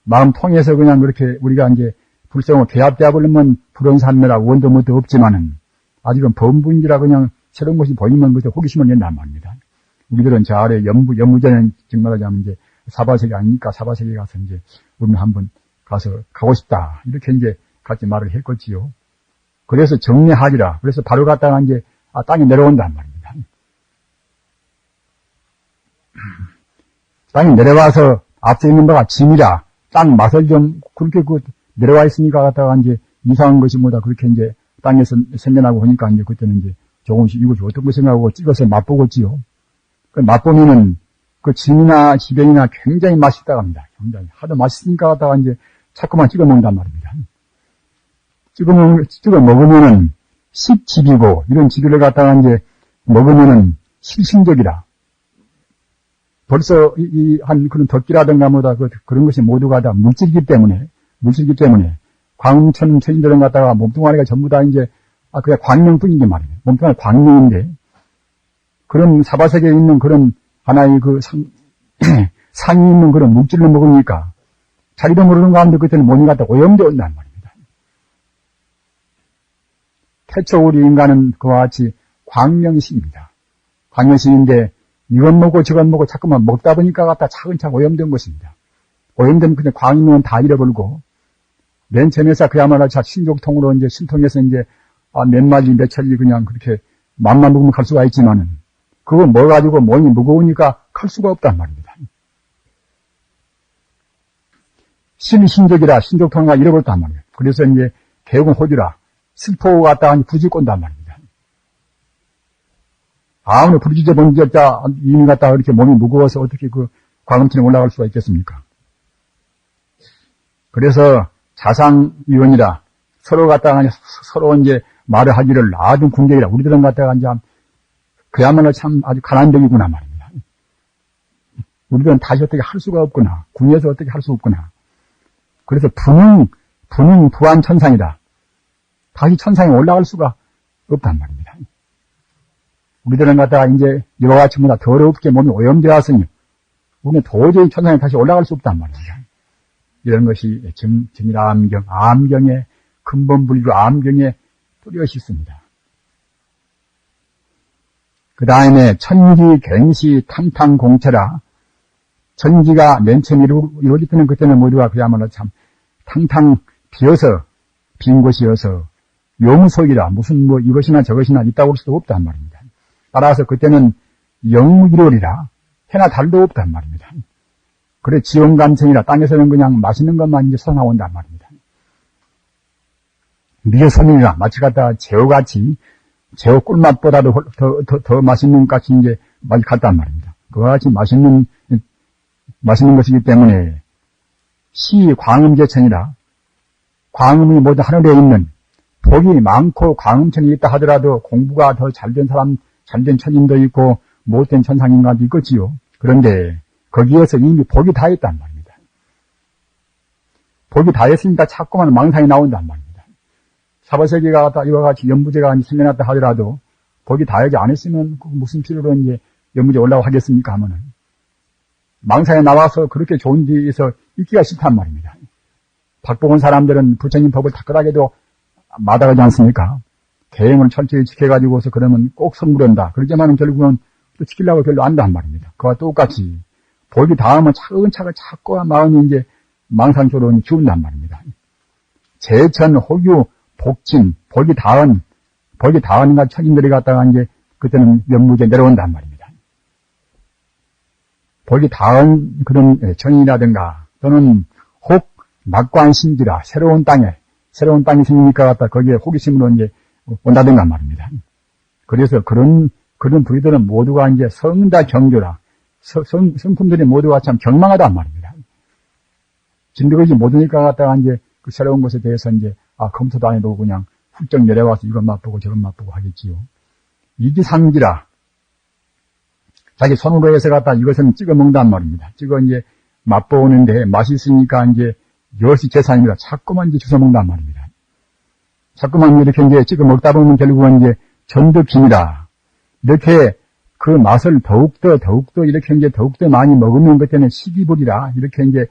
마음 통해서 그냥 그렇게 우리가 이제 불성을 개합대합을 하면 불원산매라고 원도 못도 없지만은 아직은 범부인지라 그냥 새로운 것이 보이면 그때 호기심을 낸단 말입니다. 우리들은 저 아래 연무제는 정말 하자면 이제 사바세계 아닙니까? 사바세계 가서 이제 우리는 한번 가고 싶다. 이렇게 이제 같이 말을 했겠지요. 그래서 정례하리라. 그래서 바로 갔다가 이제 땅에 내려온단 말입니다. 땅에 내려와서 앞서 있는 바가 짐이라 땅 맛을 좀 그렇게 내려와 있으니까 갖다가 이제 이상한 것이 뭐다 그렇게 이제 땅에서 생겨나고 하니까 이제 그때는 이제 조금씩 이것이 어떤 것인가 하고 찍어서 맛보겠지요. 그 맛보면은 그 짐이나 지변이나 굉장히 맛있다고 합니다. 굉장히 하도 맛있으니까 갖다가 이제 자꾸만 찍어 먹는단 말입니다. 찍어 먹으면은 식집이고 이런 지류를 갖다가 이제 먹으면은 실신적이라. 벌써 한 그런 덕기라든가 뭐다 그런 것이 모두가 다 물질이기 때문에 광천 천인들은 갖다가 몸뚱아리가 전부 다 이제 그냥 광명뿐이게 말이에요. 몸뚱아리 광명인데 그런 사바세계에 있는 그런 하나의 그 상이 있는 그런 물질을 먹으니까 자기도 모르는 가운데 그때는 몸이 갖다 오염되어 온단 말입니다. 태초 우리 인간은 그와 같이 광명신입니다. 광명신인데 이건 먹고 저건 먹고 자꾸만 먹다 보니까 갖다 차근차근 오염된 것입니다. 오염되면 그냥 광명은 다 잃어버리고 맨 처음에서 그야말로 자 신족통으로 이제 신통해서 이제 몇 마리 몇 천리 그냥 그렇게 맘만 먹으면 갈 수가 있지만은 그거 뭐 가지고 몸이 무거우니까 갈 수가 없단 말입니다. 신족이라 신족통을 잃어버렸단 말이에요. 그래서 이제 개국은 호주라 슬퍼 갖다가 부질꼰단 말입니다. 아무리 부르짖어 본 자 이미 갖다가 이렇게 몸이 무거워서 어떻게 그 광음천에 올라갈 수가 있겠습니까? 그래서 자상위원이라 서로 갖다가 서로 이제 말을 하기를 아주 궁격이라 우리들은 갖다가 이제 그야말로 참 아주 가난적이구나 말입니다. 우리들은 다시 어떻게 할 수가 없구나. 궁에서 어떻게 할 수 없구나. 그래서 부는 부한 천상이다. 다시 천상에 올라갈 수가 없단 말입니다. 우리들은 갖다가 이제 이와 같이 보다 더럽게 몸이 오염되어 왔으니 우리는 도저히 천상에 다시 올라갈 수 없단 말입니다. 이런 것이 정이라 암경의 근본불교 암경의 뚜렷이 있습니다. 그 다음에 천지갱시 탕탕공체라 천지가 맨 처음 이루어질 때는 그때는 모두가 그야말로 참 탕탕 비어서 빈 곳이어서 용속이라 무슨 뭐 이것이나 저것이나 있다고 할 수도 없단 말입니다. 따라서 그때는 영무일월이라 해나 달도 없단 말입니다. 그래 지원감생이라 땅에서는 그냥 맛있는 것만 이제 솟아나온단 말입니다. 미여선이라 마치 갖다가 제어같이 제어 꿀맛보다도 더 맛있는 같이 이제 맛이 같단 말입니다. 그와 같이 맛있는 것이기 때문에 시 광음제천이라 광음이 모두 하늘에 있는 복이 많고 광음천이 있다 하더라도 공부가 더 잘된 사람 잘된 천인도 있고 못된 천상인간도 있겠지요. 그런데 거기에서 이미 복이 다 있단 말입니다. 복이 다 있으니까 자꾸만 망상이 나온단 말입니다. 사바세계가 갖다 이와 같이 연부제가 생겨났다 하더라도 복이 다하지 않았으면 무슨 필요로 이제 연부제 올라고 하겠습니까 하면은 망상에 나와서 그렇게 좋은 데에서 있기가 싫단 말입니다. 박복원 사람들은 부처님 법을 탁월하게도 마다하지 않습니까? 계행을 철저히 지켜가지고서 그러면 꼭 선물한다. 그러지만은 결국은 또 지키려고 별로 안 한단 말입니다. 그와 똑같이 복이 닿으면 차근차근 자꾸 마음이 이제 망상적으로 기운단 말입니다. 제천, 호규, 복진, 복이 닿은 천인들이 갖다가 이제 그때는 연무제 내려온단 말입니다. 복이 닿은 그런 천인이라든가 또는 혹 낙관신지라 새로운 땅이 생기니까 갖다 거기에 호기심으로 이제 온다든가 말입니다. 그래서 그런 부리들은 모두가 이제 성다 경조라 성품들이 모두가 참 경망하단 말입니다. 진득이 못하니까 갖다가 이제 그 새로운 것에 대해서 이제 검토도 안 해도 그냥 훌쩍 내려와서 이건 맛보고 저건 맛보고 하겠지요. 이기상지라 자기 손으로 해서 갖다 이것은 찍어 먹는단 말입니다. 찍어 이제 맛보는데 맛있으니까 이제 여시 재산입니다. 자꾸만 이제 주워 먹는단 말입니다. 자꾸만 이렇게 이제 찍어 먹다 보면 결국은 이제 전득심이라 이렇게 그 맛을 더욱더 이렇게 이제 더욱더 많이 먹으면 그때는 시기불이라 이렇게 이제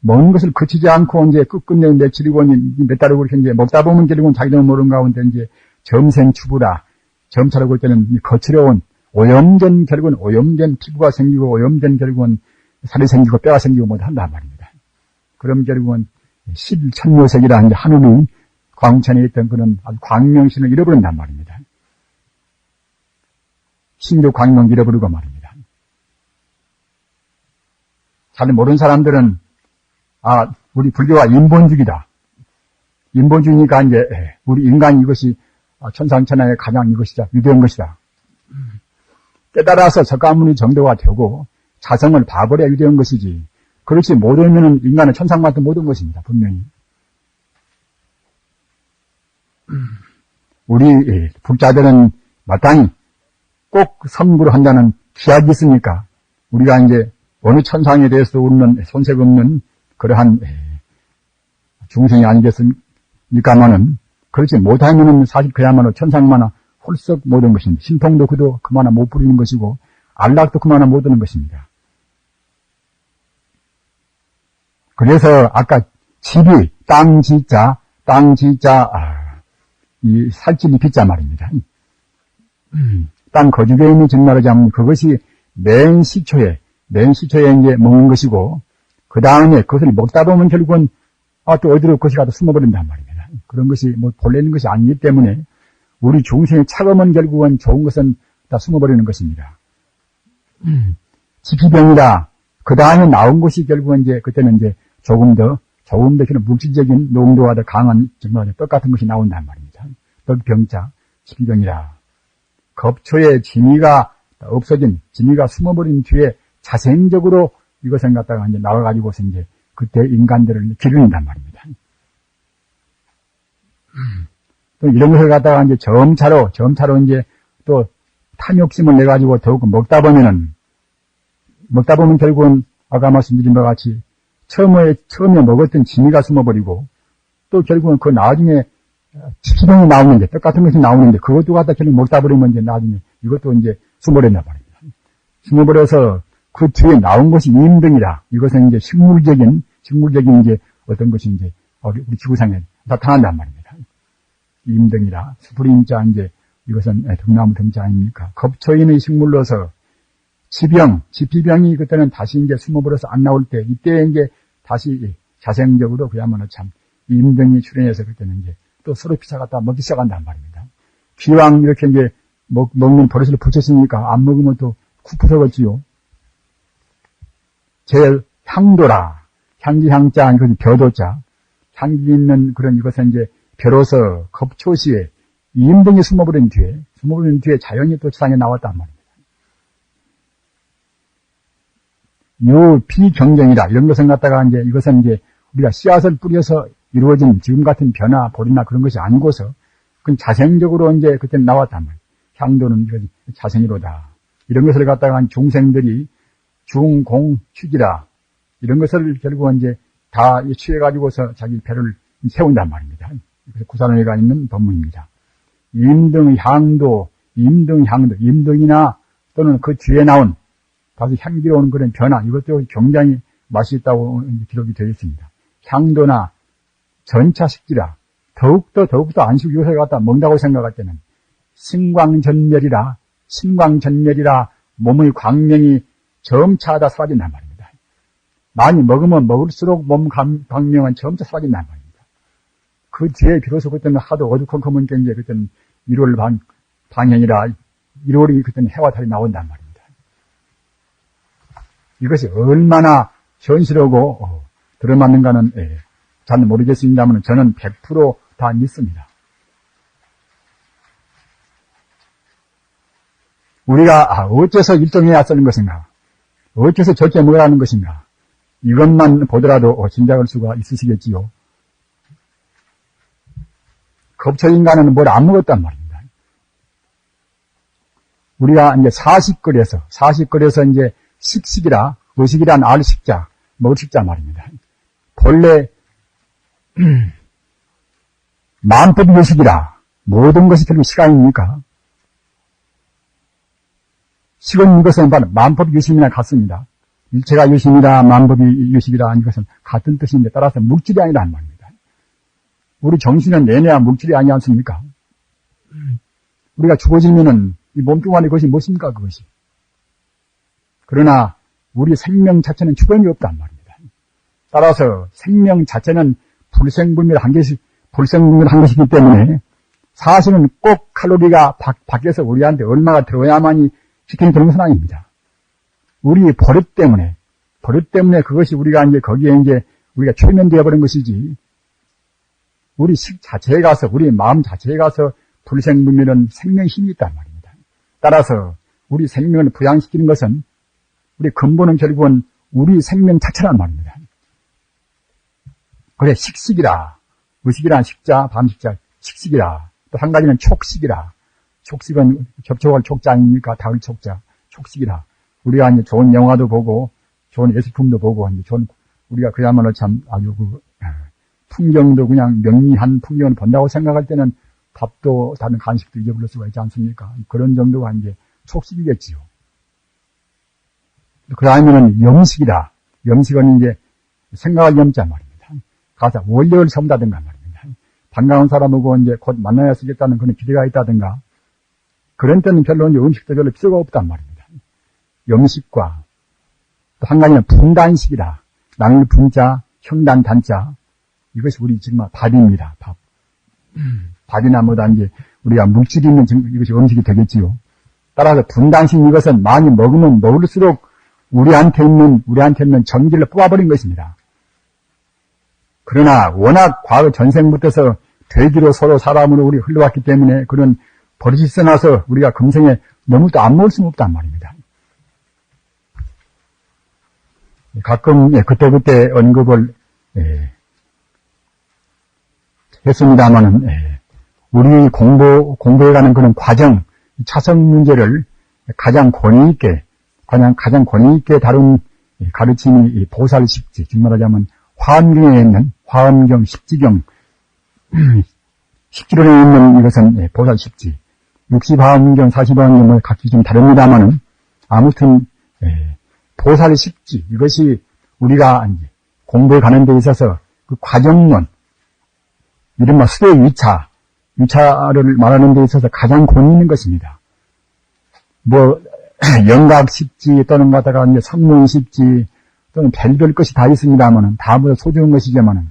먹는 것을 그치지 않고 이제 끝끝내 며칠이고 몇 달이고 그렇게 이제 먹다 보면 결국은 자기도 모르는 가운데 이제 점생추부라 점차로 볼 때는 거칠어온 오염된 결국은 오염된 피부가 생기고 오염된 결국은 살이 생기고 뼈가 생기고 뭐 한단 말입니다. 그럼 결국은 11천묘색이라 이제 하늘이 광천에 있던 그런 광명신을 잃어버린단 말입니다. 신조 광명 잃어버리고 말입니다. 잘 모르는 사람들은, 우리 불교가 인본주의다. 인본주의니까 이제, 우리 인간이 이것이 천상천하의 가장 이것이다. 유대한 것이다. 깨달아서 석가모니 정도가 되고, 자성을 봐버려야 유대한 것이지. 그렇지 못하면은 인간은 천상만도 못한 것입니다. 분명히. 우리 불자들은 마땅히 꼭 선구를 한다는 기약이 있으니까 우리가 이제 어느 천상에 대해서 우리는 손색 없는 그러한 중생이 아니겠습니까마는 그렇지 못하면은 사실 그야말로 천상만화 홀썩 못한 것입니다. 신통도 그도 그만한 못 부리는 것이고 안락도 그만한 못 하는 것입니다. 그래서 아까 집이 땅지자 이 살집이 비자 말입니다. 땅 거주에 있는 전말을 잡으면 그것이 맨 시초에 이제 먹는 것이고, 그 다음에 그것을 먹다 보면 결국은, 또 어디로 그것이 가서 숨어버린단 말입니다. 그런 것이 본래 있는 것이 아니기 때문에, 우리 중생의 차범은 결국은 좋은 것은 다 숨어버리는 것입니다. 지피병이다. 그 다음에 나온 것이 결국은 이제, 그때는 이제 조금 더 그런 물질적인 농도가 더 강한 정말 떡 같은 것이 나온단 말입니다. 떡병자, 지피병이라. 겁초에 진이가 없어진, 진이가 숨어버린 뒤에 자생적으로 이것을 갖다가 이제 나와가지고서 이제 그때 인간들을 기른단 말입니다. 또 이런 것을 갖다가 이제 점차로 이제 또 탐욕심을 내가지고 더욱 먹다 보면 결국은 아까 말씀드린 바와 같이 처음에 먹었던 진이가 숨어버리고 또 결국은 그 나중에 지피병이 나오는데, 떡 같은 것이 나오는데, 그것도 갖다 결국 먹다 버리면 이제 나중에 이것도 이제 숨어버렸나 말입니다. 숨어버려서 그 뒤에 나온 것이 임등이라. 이것은 이제 식물적인 이제 어떤 것이 이제 우리 지구상에 나타난단 말입니다. 임등이라. 수풀임자 이제 이것은 등나무 등자 아닙니까? 겁초인의 식물로서 지피병이 그때는 다시 이제 숨어버려서 안 나올 때, 이때 이제 다시 자생적으로 그야말로 참 임등이 출현해서 그때는 이제 또 서로 피차갖다 먹기 시작한단 말입니다. 기왕 이렇게 이제 먹는 버릇을 붙였으니까 안 먹으면 또 쿠푸서겠지요. 제일 향도라. 향기향자, 이것이 벼도자. 향기 있는 그런 이것은 이제 벼로서 겁초시에 임등이 숨어버린 뒤에 자연이 또 세상에 나왔단 말입니다. 요 비경쟁이다. 이런 것을 갖다가 이제 이것은 이제 우리가 씨앗을 뿌려서 이루어진 지금 같은 변화, 볼이나 그런 것이 아니고서, 그건 자생적으로 이제 그때 나왔단 말이에요. 향도는 자생이로다. 이런 것을 갖다가 중생들이 중공축이라. 이런 것을 결국은 이제 다 취해가지고서 자기 배를 세운단 말입니다. 그래서 구산원에가 있는 법문입니다. 임등이나 또는 그 뒤에 나온 다소 향기로운 그런 변화, 이것도 굉장히 맛이 있다고 기록이 되어 있습니다. 향도나 전차식지라. 더욱더 안식 이것을 갖다 먹는다고 생각할 때는 신광전멸이라 몸의 광명이 점차하다 사라진단 말입니다. 많이 먹으면 먹을수록 몸 광명은 점차 사라진단 말입니다. 그 뒤에 비로소 그때는 하도 어두컴컴한 게 이제 그때는 1월 방향이라 1월이 그때는 해와 달이 나온단 말입니다. 이것이 얼마나 현실하고 들어맞는가는 잘 모르겠습니다만 저는 100% 다 믿습니다. 우리가 어째서 일정해야 쓰는 것인가? 어째서 적게 먹으라는 것인가? 이것만 보더라도 짐작할 수가 있으시겠지요. 겁초인간은 뭘 안 먹었단 말입니다. 우리가 이제 사식거리에서 이제 식식이라, 의식이란 알식자, 먹을 식자 말입니다. 본래 만법이 유식이라. 모든 것이 결국 시가 아닙니까? 식은 이것은 바로 만법이 유식이나 같습니다. 일체가 유식이라 만법이 유식이라 이것은 같은 뜻인데 따라서 묵질이 아니란 말입니다. 우리 정신은 내내야 묵질이 아니 않습니까? 우리가 죽어지면은 이 몸뚱 안에 그것이 무엇입니까? 그것이. 그러나 우리 생명 자체는 죽음이 없단 말입니다. 따라서 생명 자체는 불생불멸한 것이기 때문에 사실은 꼭 칼로리가 밖에서 우리한테 얼마가 들어야만이 시키는 그런 것은 아닙니다. 우리 버릇 때문에 버릇 때문에 그것이 우리가 이제 거기에 이제 우리가 최면되어 버린 것이지, 우리 식 자체에 가서, 우리 마음 자체에 가서 불생분멸은 생명의 힘이 있단 말입니다. 따라서 우리 생명을 부양시키는 것은, 우리 근본은 결국은 우리 생명 자체란 말입니다. 그래, 식식이라. 의식이란 식자, 밤식자, 식식이라. 또 한 가지는 촉식이라. 촉식은 접촉할 촉자 아닙니까? 닿을 촉자. 촉식이라. 우리가 이제 좋은 영화도 보고, 좋은 예술품도 보고, 이제 우리가 그야말로 참 아주 풍경도 그냥 명미한 풍경을 본다고 생각할 때는 밥도 다른 간식도 잊어버릴 수가 있지 않습니까? 그런 정도가 이제 촉식이겠지요. 그 다음에는 염식이다. 염식은 이제 생각을 염자 말입니다. 가서 원력을 섬다든가 말입니다. 반가운 사람하고 이제 곧 만나야 쓰겠다는 그런 기대가 있다든가, 그런 때는 별로 이제 음식도 별로 필요가 없단 말입니다. 염식과 또 한 가지는 분단식이다. 나눌 분자, 형단 단자. 이것이 우리 지금 밥입니다. 밥. 밥이나 뭐다 이제 우리가 물질이 있는 이것이 음식이 되겠지요. 따라서 분단식, 이것은 많이 먹으면 먹을수록 우리한테 있는 전기를 뽑아버린 것입니다. 그러나 워낙 과거 전생부터서 돼지로 서로 사람으로 우리 흘러왔기 때문에 그런 버릇이 있어나서 우리가 금생에 너무 또 안 먹을 수는 없단 말입니다. 가끔 그때그때 언급을 했습니다마는, 우리 공부해가는 그런 과정, 차선 문제를 가장 권위 있게 다룬 가르침이 보살십지, 즉 말하자면 화엄경에 있는 화엄경, 십지경, 십지론에 있는 이것은 보살십지, 60화엄경, 40화엄경은 각기 좀 다릅니다마는, 아무튼 보살십지, 이것이 우리가 공부해 가는 데 있어서 그 과정론, 이른바 수도의 위차를 말하는 데 있어서 가장 권위 있는 것입니다. 영각십지 또는 가다가 이제 성문십지 또는 별별 것이 다 있습니다만은, 다보다 소중한 것이지만은,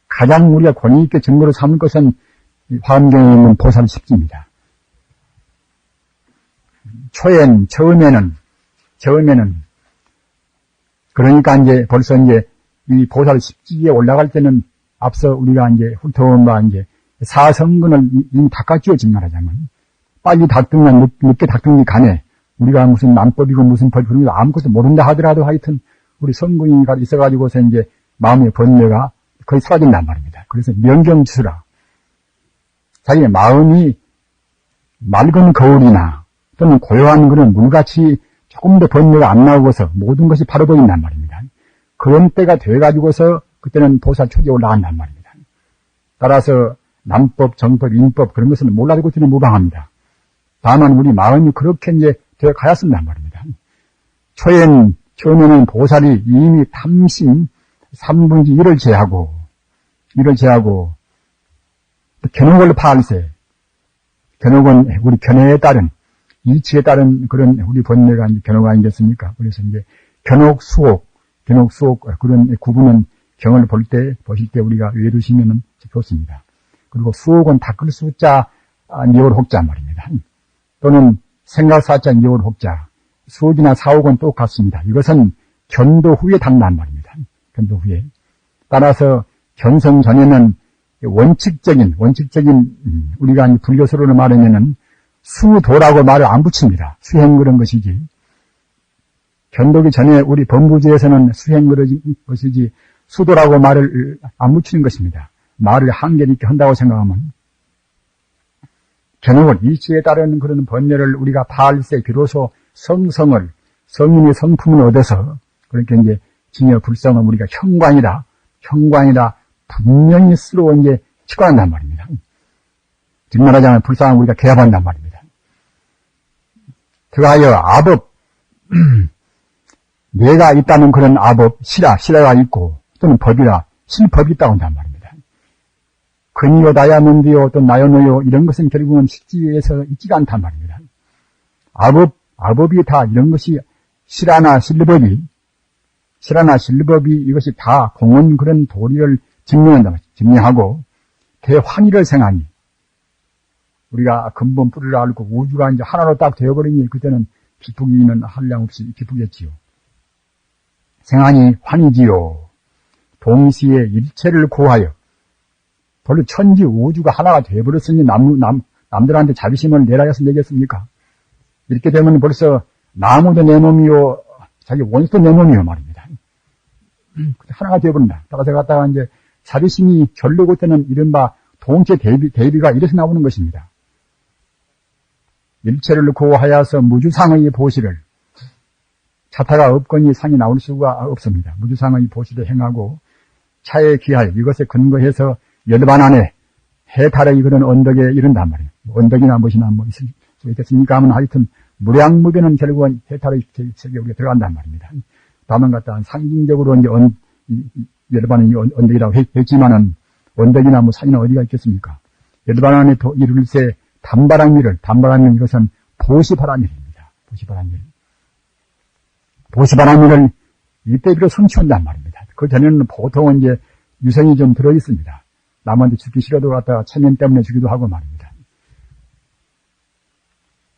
가장 우리가 권위 있게 증거로 삼을 것은 화엄경에 있는 보살십지입니다. 처음에는, 그러니까 이제 벌써 이제 이 보살십지에 올라갈 때는 앞서 우리가 이제 훑어온 바 이제 사성근을 이미 닦았죠, 지금 말하자면. 빨리 닦든가 늦게 닦든지 간에 우리가 무슨 낭법이고 무슨 벌, 그런 거 아무것도 모른다 하더라도 하여튼 우리 성근이 있어가지고서 이제 마음의 번뇌가 거의 사라진단 말입니다. 그래서 명경추라. 자기의 마음이 맑은 거울이나 또는 고요한 그런 물같이 조금 더 번뇌가 안 나오고서 모든 것이 바로 보인단 말입니다. 그런 때가 돼가지고서 그때는 보살 초기에 올라간단 말입니다. 따라서 남법, 정법, 인법 그런 것은 몰라도 그때는 무방합니다. 다만 우리 마음이 그렇게 이제 되어 가야쓴단 말입니다. 처음에는 보살이 이미 탐심 3분지 1을 제하고 견옥을 파할세. 견옥은 우리 견해에 따른, 이치에 따른 그런 우리 번뇌가 이제 견옥 아니겠습니까? 그래서 이제 견옥, 수옥 그런 구분은 경을 보실 때 우리가 외두시면은 좋습니다. 그리고 수옥은 닦을 수자, 니올 혹자 말입니다. 또는 생각사자, 니올 혹자. 수옥이나 사옥은 똑같습니다. 이것은 견도 후에 닦는 말입니다. 견도 후에. 따라서 견성 전에는 원칙적인 우리가 불교서로는 말하면은 수도라고 말을 안 붙입니다. 수행 그런 것이지. 견도기 전에 우리 법무지에서는 수행 그런 것이지 수도라고 말을 안 붙이는 것입니다. 말을 한계를 있게 한다고 생각하면 견옥을 일치에 따른 그런 번뇌를 우리가 파할세 비로소 성인의 성품을 얻어서 그렇게 이제 징여 불성은 우리가 현관이다 분명히 스스로 이제 치관한단 말입니다. 즉 말하자면 불쌍한 우리가 개합한단 말입니다. 그하여 아법, 내가 있다는 그런 아법, 실화가 있고 또는 법이라 실법이 있다고 한단 말입니다. 근이요 다이아몬드요 또 나요노요 이런 것은 결국은 실지에서 있지가 않단 말입니다. 아법이 다 이런 것이 실화나 실법이 이것이 다 공헌 그런 도리를 증명하고 대환희를 생하니 우리가 근본 뿌리를 알고 우주가 이제 하나로 딱 되어버리니 그때는 기쁘기는 한량없이 기쁘겠지요. 생하니 환이지요. 동시에 일체를 고하여 별로 천지 우주가 하나가 되어버렸으니 남들한테 자비심을 내라 해서 내겠습니까? 이렇게 되면 벌써 나무도 내 몸이요, 자기 원수도 내 몸이요 말입니다. 하나가 되어버린다. 따라서 갖다가 이제 자비심이 결르고 때는 이른바 동체 대비가 이래서 나오는 것입니다. 일체를 고하여서 무주상의 보시를, 차타가 없거니 상이 나올 수가 없습니다. 무주상의 보시를 행하고 차에 기하여 이것에 근거해서 열반 안에 해탈의 그런 언덕에 이른단 말이에요. 언덕이나 무엇이나 뭐 있을 수 있겠습니까 하면 하여튼 무량무변은 결국은 해탈의 세계에 우리가 들어간단 말입니다. 다만 갖다 상징적으로 이제 열반은 언덕이라고 했지만은 언덕이나 뭐 산이나 어디가 있겠습니까? 열반 안에 이룰세 담바람일을, 담바람일 이것은 보시바람일입니다. 보시바람일. 보시바람일을 이때비로 성취한단 말입니다. 그 전에는 보통은 이제 유성이 좀 들어있습니다. 남한테 죽기 싫어도 갖다가 체면 때문에 주기도 하고 말입니다.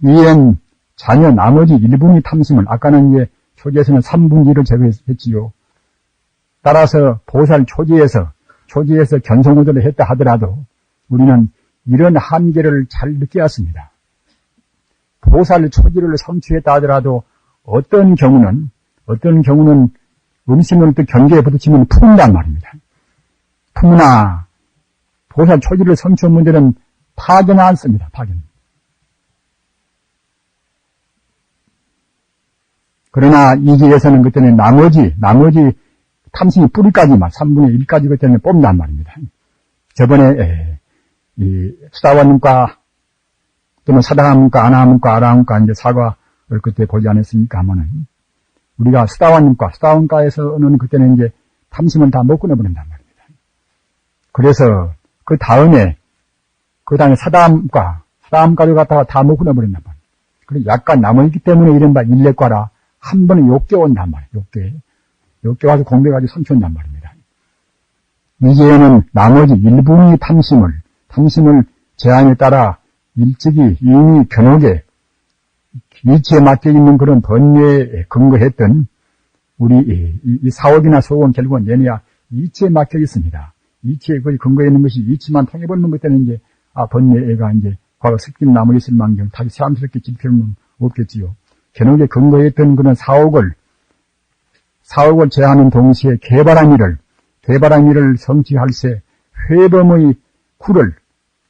이엔 자녀 나머지 1분의 탐심을, 아까는 이제 초지에서는 3분의 1을 제거했지요. 따라서 보살 초지에서 견성우도를 했다 하더라도 우리는 이런 한계를 잘 느끼었습니다. 보살 초지를 성취했다 하더라도 어떤 경우는 음심을 또 경계에 부딪히면 푼단 말입니다. 푸나 보살 초지를 성취한 분들은 파견 않습니다. 파견. 그러나 이 길에서는 그때는 나머지 탐심이 뿌리까지만 3분의 1까지 그때는 뽑는단 말입니다. 저번에 이 수다원문과 또는 사다문과, 아나문과, 아라문과 이제 사과를 그때 보지 않았습니까 하면은 우리가 수다원과에서는 그때는 이제 탐심을 다 못 끊어버린단 말입니다. 그래서 그 다음에 사다문과를 갖다가 다 못 끊어버린단 말이에요. 그래서 약간 남아있기 때문에 이른바 일례과라 한 번에 욕게 온단 말이에요. 욕게 와서 공부해가지고 성취한단 말입니다. 이제는 나머지 일분의 탐심을 제한에 따라 일찍이 이미 견옥에 이치에 맡겨 있는 그런 번뇌에 근거했던 우리 이 사옥이나 속은 결국은 얘네야 이치에 맡겨 있습니다. 이치에 거의 근거해 있는 것이 이치만 통해버리는 것 때는 이제 번뇌가 이제 과거 습긴 남아 있을 망정 다시 새삼스럽게 질 필요는 없겠지요. 견옥에 근거했던 그런 사옥을 제하는 동시에 개발한 일을 성취할세 회범의 구를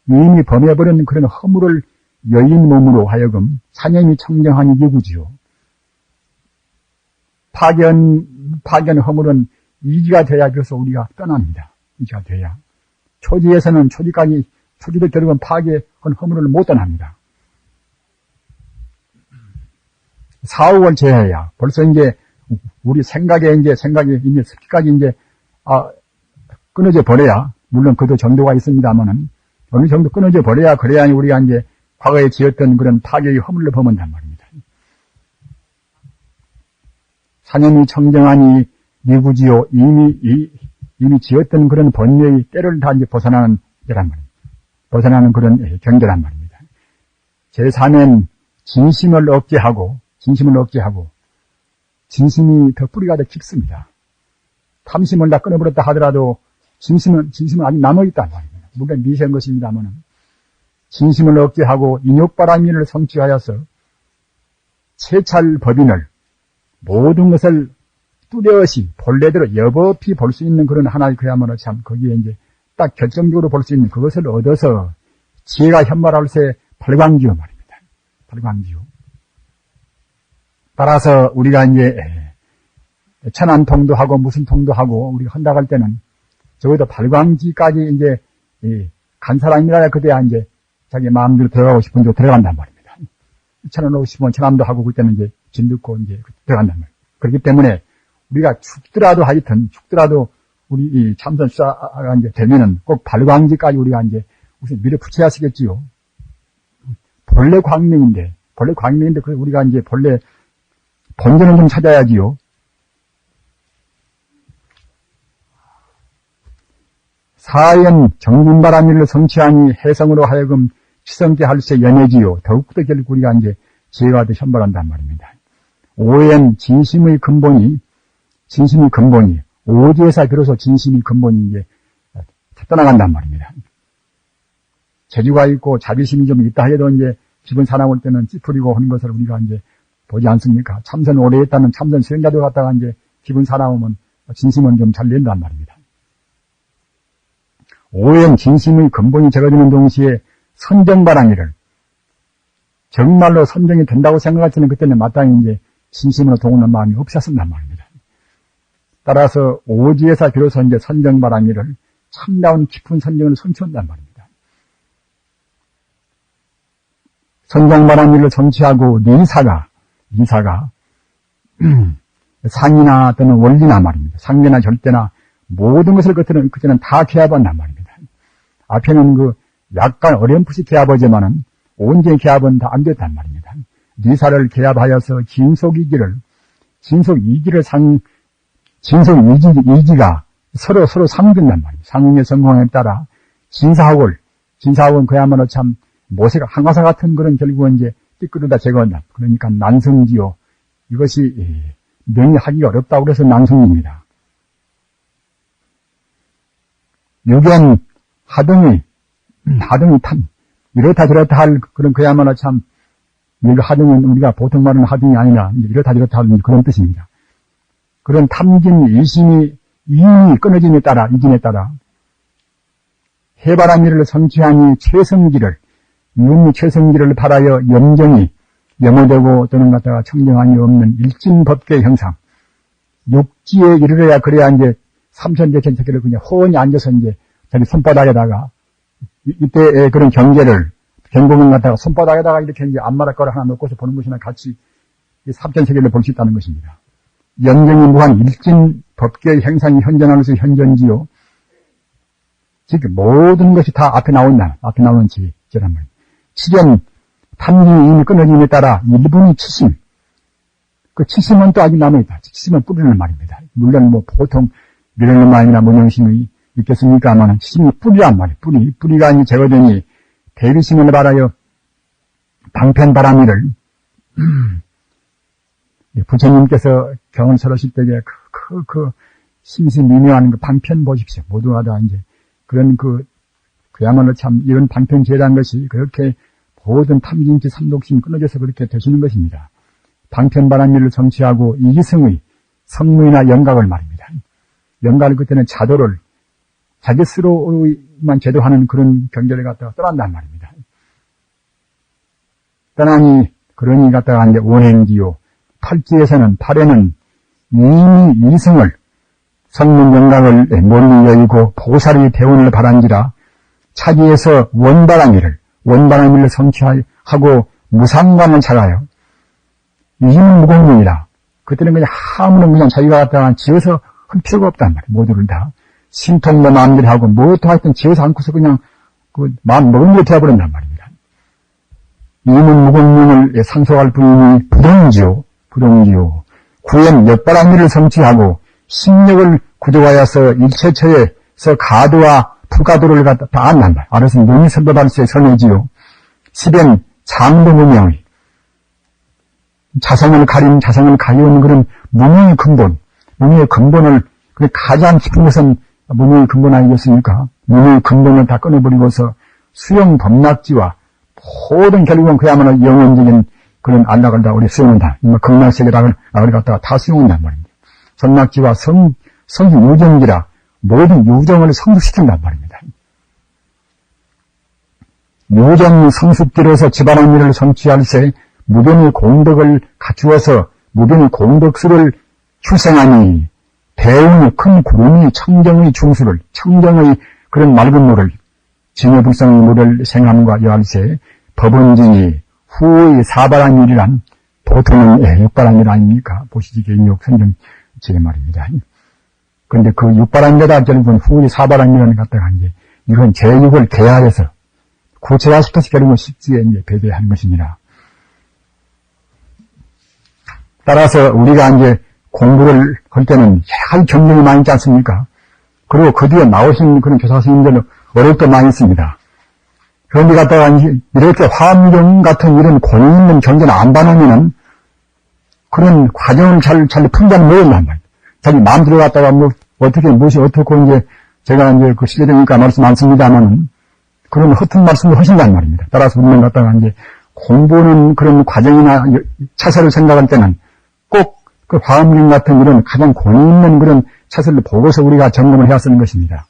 이미 범해버린 그런 허물을 여인 몸으로 하여금 사념이 청정한 이구지요. 파견 허물은 이기가 돼야 그래서 우리가 떠납니다. 이기가 돼야. 초지에서는 초지도 결국은 파괴한 허물을 못 떠납니다. 사옥을 제해야 벌써 이제 우리 생각이 이제 습기까지 이제 끊어져 버려야, 물론 그도 정도가 있습니다만은 어느 정도 끊어져 버려야 그래야 우리가 이제 과거에 지었던 그런 파괴의 허물을 범한단 말입니다. 사념이 청정하니 미구지요. 이미 지었던 그런 번뇌의 때를 다 이제 벗어나는 때란 말입니다. 벗어나는 그런 경계란 말입니다. 제3엔 진심을 억제하고 진심이 더 뿌리가 더 깊습니다. 탐심을 다 끊어버렸다 하더라도 진심은 아직 남아있단 말입니다. 물론 미세한 것입니다만은 진심을 억제하고 인욕바람일을 성취하여서 세찰 법인을 모든 것을 뚜렷이 본래대로 여법히 볼 수 있는 그런 하나의 그야말로 참 거기에 이제 딱 결정적으로 볼 수 있는 그것을 얻어서 지혜가 현발할세 발광지요 말입니다. 발광지요. 따라서 우리가 이제 천안통도 하고 무슨 통도 하고 우리가 한다고 할 때는 적어도 발광지까지 이제 간 사람이라 그때야 이제 자기 마음대로 들어가고 싶은 데 들어간단 말입니다. 천안 오고 싶으면 천안도 하고 그때는 이제 진 듣고 이제 들어간단 말이에요. 그렇기 때문에 우리가 죽더라도 우리 이 참선 수사가 이제 되면은 꼭 발광지까지 우리가 이제 우선 밀어붙여야 하시겠지요. 본래 광명인데 그래서 우리가 이제 본래 본전을 좀 찾아야지요. 사연 정진바람일을 성취하니 해성으로 하여금 시성케 할세 연해지요. 더욱더 결국 우리가 이제 지혜가 더 현발한단 말입니다. 오엔 진심의 근본이 진심이 근본이, 오지에서 비로소 진심이 근본이 이제 떠나간단 말입니다. 재주가 있고 자비심이 좀 있다 해도 이제 기분 사나울 때는 찌푸리고 하는 것을 우리가 이제 보지 않습니까? 참선 오래 했다는 참선 수행자들 갖다가 이제 기분 사나우면 진심은 좀 잘 낸단 말입니다. 오행 진심의 근본이 적어지는 동시에 선정바라기를 정말로 선정이 된다고 생각할 때는 그때는 마땅히 이제 진심으로 동원하는 마음이 없었단 말입니다. 따라서 오지에서 비로소 이제 선정바라기를 참다운 깊은 선정을 성취한단 말입니다. 선정바라기를 성취하고 니사가 상이나 또는 원리나 말입니다. 상대나 절대나 모든 것을 그때는 다 개합한단 말입니다. 앞에는 그 약간 어렴풋이 개합하지만은 온전히 개합은 다 안 됐단 말입니다. 니사를 개합하여서 진속이기가 서로 상준단 말입니다. 상응의 성공에 따라 진사학은 그야말로 참 모세가 항아사 같은 그런 결국은 이제 띠끄르다 제거한다. 그러니까 난성지요. 이것이 명의하기가 어렵다고 그래서 난성입니다. 유견 하등이 탐 이렇다 저렇다 할 그런 그야말로 참 하등은 우리가 보통 말하는 하등이 아니라 이렇다 저렇다 할 그런 뜻입니다. 그런 탐진 이심이 이인이 끊어짐에 따라 이진에 따라 해바라기 일을 성취하니 윤리 최성기를 바라여 염정이 염호되고 또는 갖다가 청정함이 없는 일진법계 형상 육지에 이르러야 그래야 이제 삼천대천 세계를 그냥 호원히 앉아서 이제 자기 손바닥에다가 이때 그런 경공을 갖다가 손바닥에다가 이렇게 이제 안마를 거를 하나 놓고서 보는 것이나 같이 이 삼천세계를 볼 수 있다는 것입니다. 염정이 무한 일진 법계의 형상이 현존하면서 현존지요. 즉 모든 것이 다 앞에 나오는 지란 말이에요. 치견 탐진이 이미 끊어짐에 따라 일분이 치심. 그 치심은 또 아직 남아있다. 치심은 뿌리는 말입니다. 물론 보통 미련만이나 문영심이 있겠습니까만 치심이 뿌리란 말이에요. 뿌리가 이제 제거되니 대비심을 바라여 방편바라미를 부처님께서 경을 설하실 때에 그 심시 미묘한 그 방편 보십시오. 모두가 다 이제 그런 그야말로 참 이런 방편제라는 것이 그렇게 모든 탐진치 삼독심이 끊어져서 그렇게 되시는 것입니다. 방편바람일을 성취하고 이기승의 성무이나 영각을 말입니다. 영각을 그때는 자도를 자기 스스로만 제도하는 그런 경계를 갖다가 떠난단 말입니다. 떠나니 그러니 갖다가 이제 원행지요. 팔에는 이미 이승을 성문 영각을 멀리 여의고 보살의 대원을 바란지라 차기에서 원바람일을 성취하고 무상관을 차가요. 이힘은 무공명이라. 그때는 그냥 아무런 그냥 자기가 갖다가 지어서 할 필요가 없단 말이에요. 모두를 다. 신통도 마음대로 하고 뭐도 하여튼 지어서 않고서 그냥 마음 먹은 대로 되어버린단 말입니다. 이힘은 무공명을 상속할 뿐이니 부동지요. 구현 역바람일을 성취하고 심력을 구조하여서 일체처에서 가도와 부가도를 갖다 다 안단 말이에요. 알아서 눈이 선도발수에 선해지요. 시변 장도무명의 자성을 가리운 그런 무명의 근본을 가장 깊은 것은 무명의 근본 아니겠습니까? 무명의 근본을 다 끊어버리고서 수용 범락지와 모든 결국은 그야말로 영원적인 그런 안락을 다 우리 수용한다. 극락세계락을 갖다가 다 수용한단 말입니다. 전락지와 성유정기라 모든 유정을 성숙시킨단 말입니다. 유정 성숙기로서 지바람 일을 성취할세 무변의 공덕을 갖추어서 무변의 공덕수를 출생하니 대운의 큰 구름이 청정의 그런 맑은 물을 징여불성의 물을 생함과 여할세 법원진이 후의 사바람 일이란 보통은 육바람 일 아닙니까? 보시지 개인욕 선정 제 말입니다. 그런데 그 육바람에다 결국은 후의 사바람이라는 갖다가 이제 이건 제6을 개화해서 구체화시켜서 결국은 십지에 이제 배배한 것입니다. 따라서 우리가 이제 공부를 할 때는 여러 경쟁이 많이 있지 않습니까? 그리고 그 뒤에 나오신 그런 교사 선생님들은 어려울 때 많이 있습니다. 그런데 갖다가 이렇게 화엄경 같은 이런 권위 있는 경전을 안 봐놓으면은 그런 과정을 잘 풀자는 모른단 말이에요. 자기 마음대로 갔다가 무엇이 어떻고 이제 제가 이제 그 실례되니까 말씀 많습니다만은 그런 허튼 말씀을 하신단 말입니다. 따라서 우리는 갖다가 이제 공부하는 그런 과정이나 차세를 생각할 때는 꼭 그 화엄경 같은 이런 가장 권위 있는 그런 차세를 보고서 우리가 점검을 해야 쓰는 것입니다.